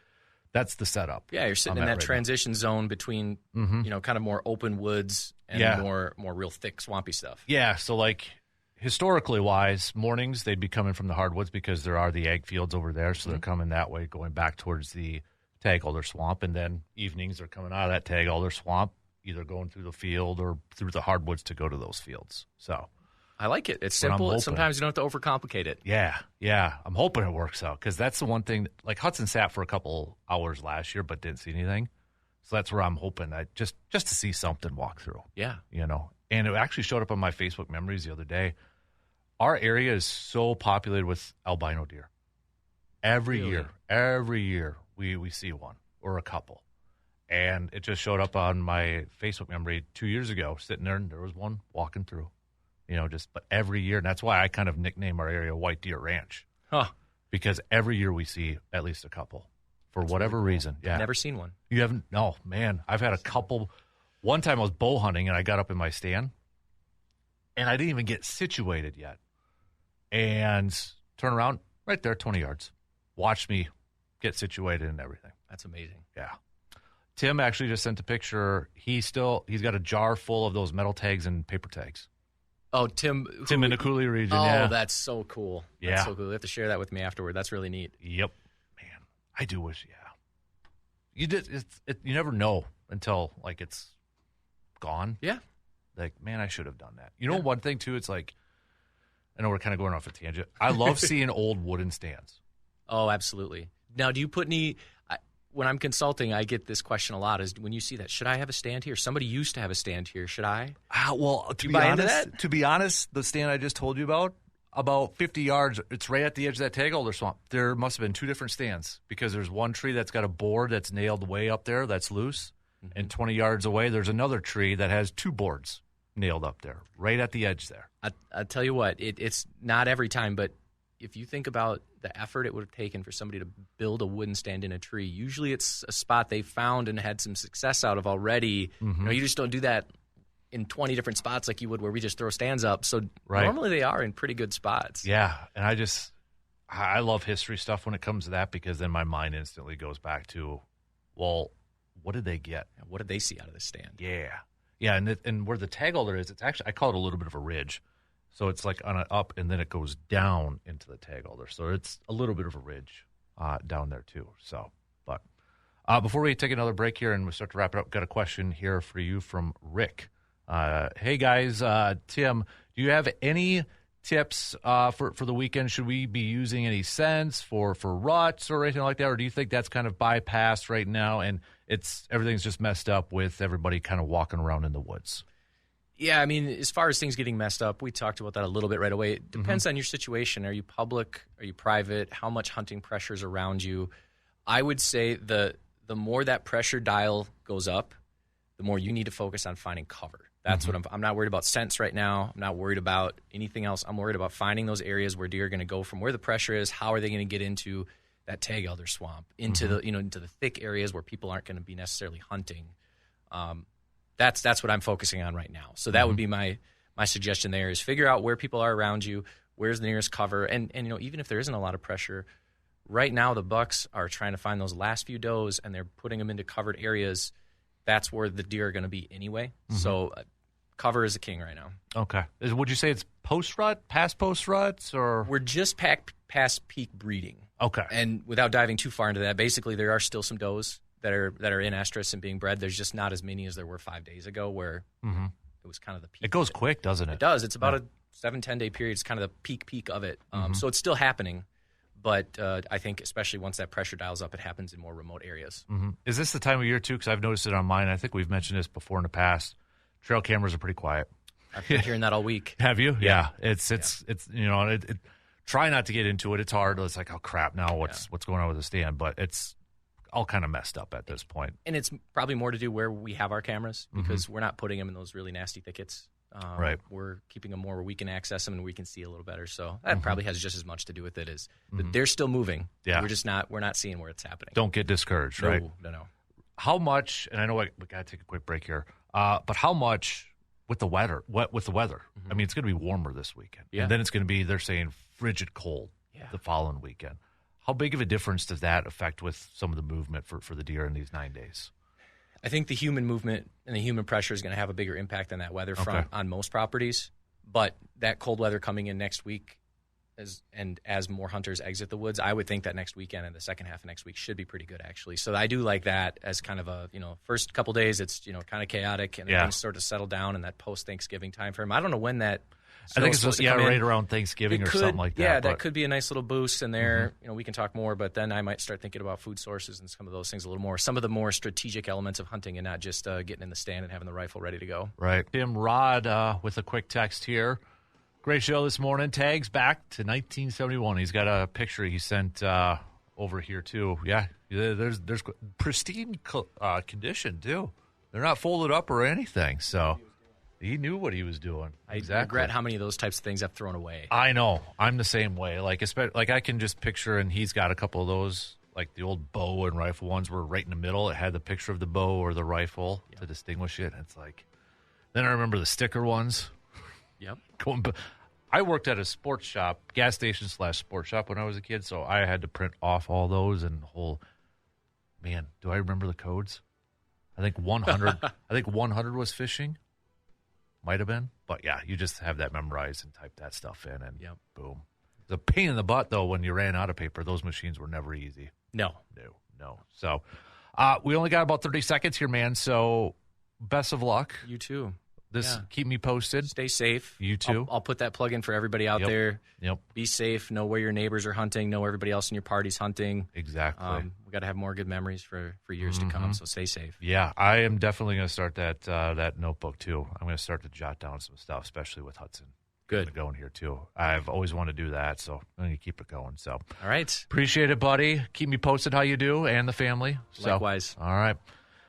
that's the setup. Yeah, you're sitting in that transition zone between, kind of more open woods and more real thick swampy stuff. Yeah, so like historically wise, mornings they'd be coming from the hardwoods because there are the ag fields over there, so they're coming that way, going back towards the tag alder swamp. And then evenings they're coming out of that tag alder swamp, either going through the field or through the hardwoods to go to those fields. So I like it. It's simple. Sometimes you don't have to overcomplicate it. Yeah. I'm hoping it works out because that's the one thing. Like Hudson sat for a couple hours last year but didn't see anything. So that's where I'm hoping just to see something walk through. Yeah. And it actually showed up on my Facebook memories the other day. Our area is so populated with albino deer. Every year we see one or a couple. And it just showed up on my Facebook memory 2 years ago, sitting there, and there was one walking through. But every year, and that's why I kind of nickname our area White Deer Ranch. Huh. Because every year we see at least a couple for whatever reason. Yeah. I've never seen one. You haven't? No, man. I've had a couple. One time I was bow hunting, and I got up in my stand, and I didn't even get situated yet. And turn around, right there, 20 yards. Watch me get situated and everything. That's amazing. Yeah. Tim actually just sent a picture. He's got a jar full of those metal tags and paper tags. Oh, Tim in the Cooley region. Oh, that's so cool. Yeah. That's so cool. You have to share that with me afterward. That's really neat. Yep. Man, I do wish, You never know until, like, it's gone. Yeah. Like, man, I should have done that. One thing, too, it's like, I know we're kind of going off a tangent. I love seeing old wooden stands. Oh, absolutely. Now, do you put any when I'm consulting, I get this question a lot: is when you see that, should I have a stand here? Somebody used to have a stand here. Should I? Well, to be honest, the stand I just told you about 50 yards, it's right at the edge of that tag alder swamp. There must have been two different stands because there's one tree that's got a board that's nailed way up there that's loose, and 20 yards away there's another tree that has two boards nailed up there, right at the edge there. I'll tell you what, it's not every time, but if you think about the effort it would have taken for somebody to build a wooden stand in a tree, usually it's a spot they found and had some success out of already. You just don't do that in 20 different spots like you would where we just throw stands up. So normally they are in pretty good spots. Yeah, and I love history stuff when it comes to that because then my mind instantly goes back to, well, what did they get? What did they see out of this stand? Yeah, and where the tag alder is, it's actually, I call it a little bit of a ridge. So it's like on an up, and then it goes down into the tag alder. So it's a little bit of a ridge down there too. So, but before we take another break here and we start to wrap it up, got a question here for you from Rick. Hey guys, Tim, do you have any tips for the weekend? Should we be using any scents for ruts or anything like that, or do you think that's kind of bypassed right now and everything's just messed up with everybody kind of walking around in the woods? Yeah, I mean, as far as things getting messed up, we talked about that a little bit right away. It depends on your situation. Are you public? Are you private? How much hunting pressure is around you? I would say the more that pressure dial goes up, the more you need to focus on finding cover. That's what I'm not worried about scents right now. I'm not worried about anything else. I'm worried about finding those areas where deer are going to go from where the pressure is. How are they going to get into that tag alder swamp, into the thick areas where people aren't going to be necessarily hunting. That's what I'm focusing on right now. So that would be my suggestion there is figure out where people are around you, where's the nearest cover, and even if there isn't a lot of pressure, right now the bucks are trying to find those last few does and they're putting them into covered areas. That's where the deer are going to be anyway. So cover is the king right now. Okay. Would you say it's post-rut, past post-ruts, or? We're just past peak breeding. Okay. And without diving too far into that, basically there are still some does that are in estrus and being bred. There's just not as many as there were 5 days ago where it was kind of the peak. It goes quick, doesn't it? It does. It's about a 7-10 day period. It's kind of the peak of it. So it's still happening. But I think especially once that pressure dials up, it happens in more remote areas. Is this the time of year, too? Because I've noticed it on mine. I think we've mentioned this before in the past. Trail cameras are pretty quiet. I've been hearing that all week. Have you? Yeah. It's try not to get into it. It's hard. It's like, oh, crap, now what's going on with the stand? But it's all kind of messed up at this point. And it's probably more to do where we have our cameras because we're not putting them in those really nasty thickets. Right. We're keeping them more where we can access them and we can see a little better. So that probably has just as much to do with it as they're still moving. Yeah. We're not seeing where it's happening. Don't get discouraged, right? No. How much, and I know we got to take a quick break here, But how much with the weather? I mean, it's going to be warmer this weekend. Yeah. And then it's going to be, they're saying, frigid cold the following weekend. How big of a difference does that affect with some of the movement for the deer in these 9 days? I think the human movement and the human pressure is going to have a bigger impact than that weather front on most properties. But that cold weather coming in next week, as more hunters exit the woods, I would think that next weekend and the second half of next week should be pretty good, actually. So I do like that as kind of a, first couple days, it's, kind of chaotic, and then things sort of settle down in that post-Thanksgiving time frame. I don't know when that I think it's right around Thanksgiving something like that. Yeah, that could be a nice little boost in there. We can talk more, but then I might start thinking about food sources and some of those things a little more. Some of the more strategic elements of hunting and not just getting in the stand and having the rifle ready to go. Right. Tim Rod with a quick text here. Great show this morning. Tags back to 1971. He's got a picture he sent over here, too. Yeah, there's pristine condition, too. They're not folded up or anything, so he knew what he was doing. I regret how many of those types of things I've thrown away. I know. I'm the same way. Like I can just picture, and he's got a couple of those, like the old bow and rifle ones were right in the middle. It had the picture of the bow or the rifle to distinguish it. And it's like, then I remember the sticker ones. Yep. I worked at a sports shop, gas station / sports shop when I was a kid, so I had to print off all those and man, do I remember the codes? I think 100 was fishing. Might have been. But yeah, you just have that memorized and type that stuff in and boom. It's a pain in the butt though when you ran out of paper. Those machines were never easy. No. So we only got about 30 seconds here, man. So best of luck. You too. Keep me posted. Stay safe. You too. I'll put that plug in for everybody out there. Yep. Be safe. Know where your neighbors are hunting. Know everybody else in your party's hunting. Exactly. We got to have more good memories for years to come. So stay safe. Yeah, I am definitely going to start that notebook too. I'm going to start to jot down some stuff, especially with Hudson. Good. Going here too. I've always wanted to do that, so I'm going to keep it going. So all right. Appreciate it, buddy. Keep me posted how you do and the family. Likewise. All right.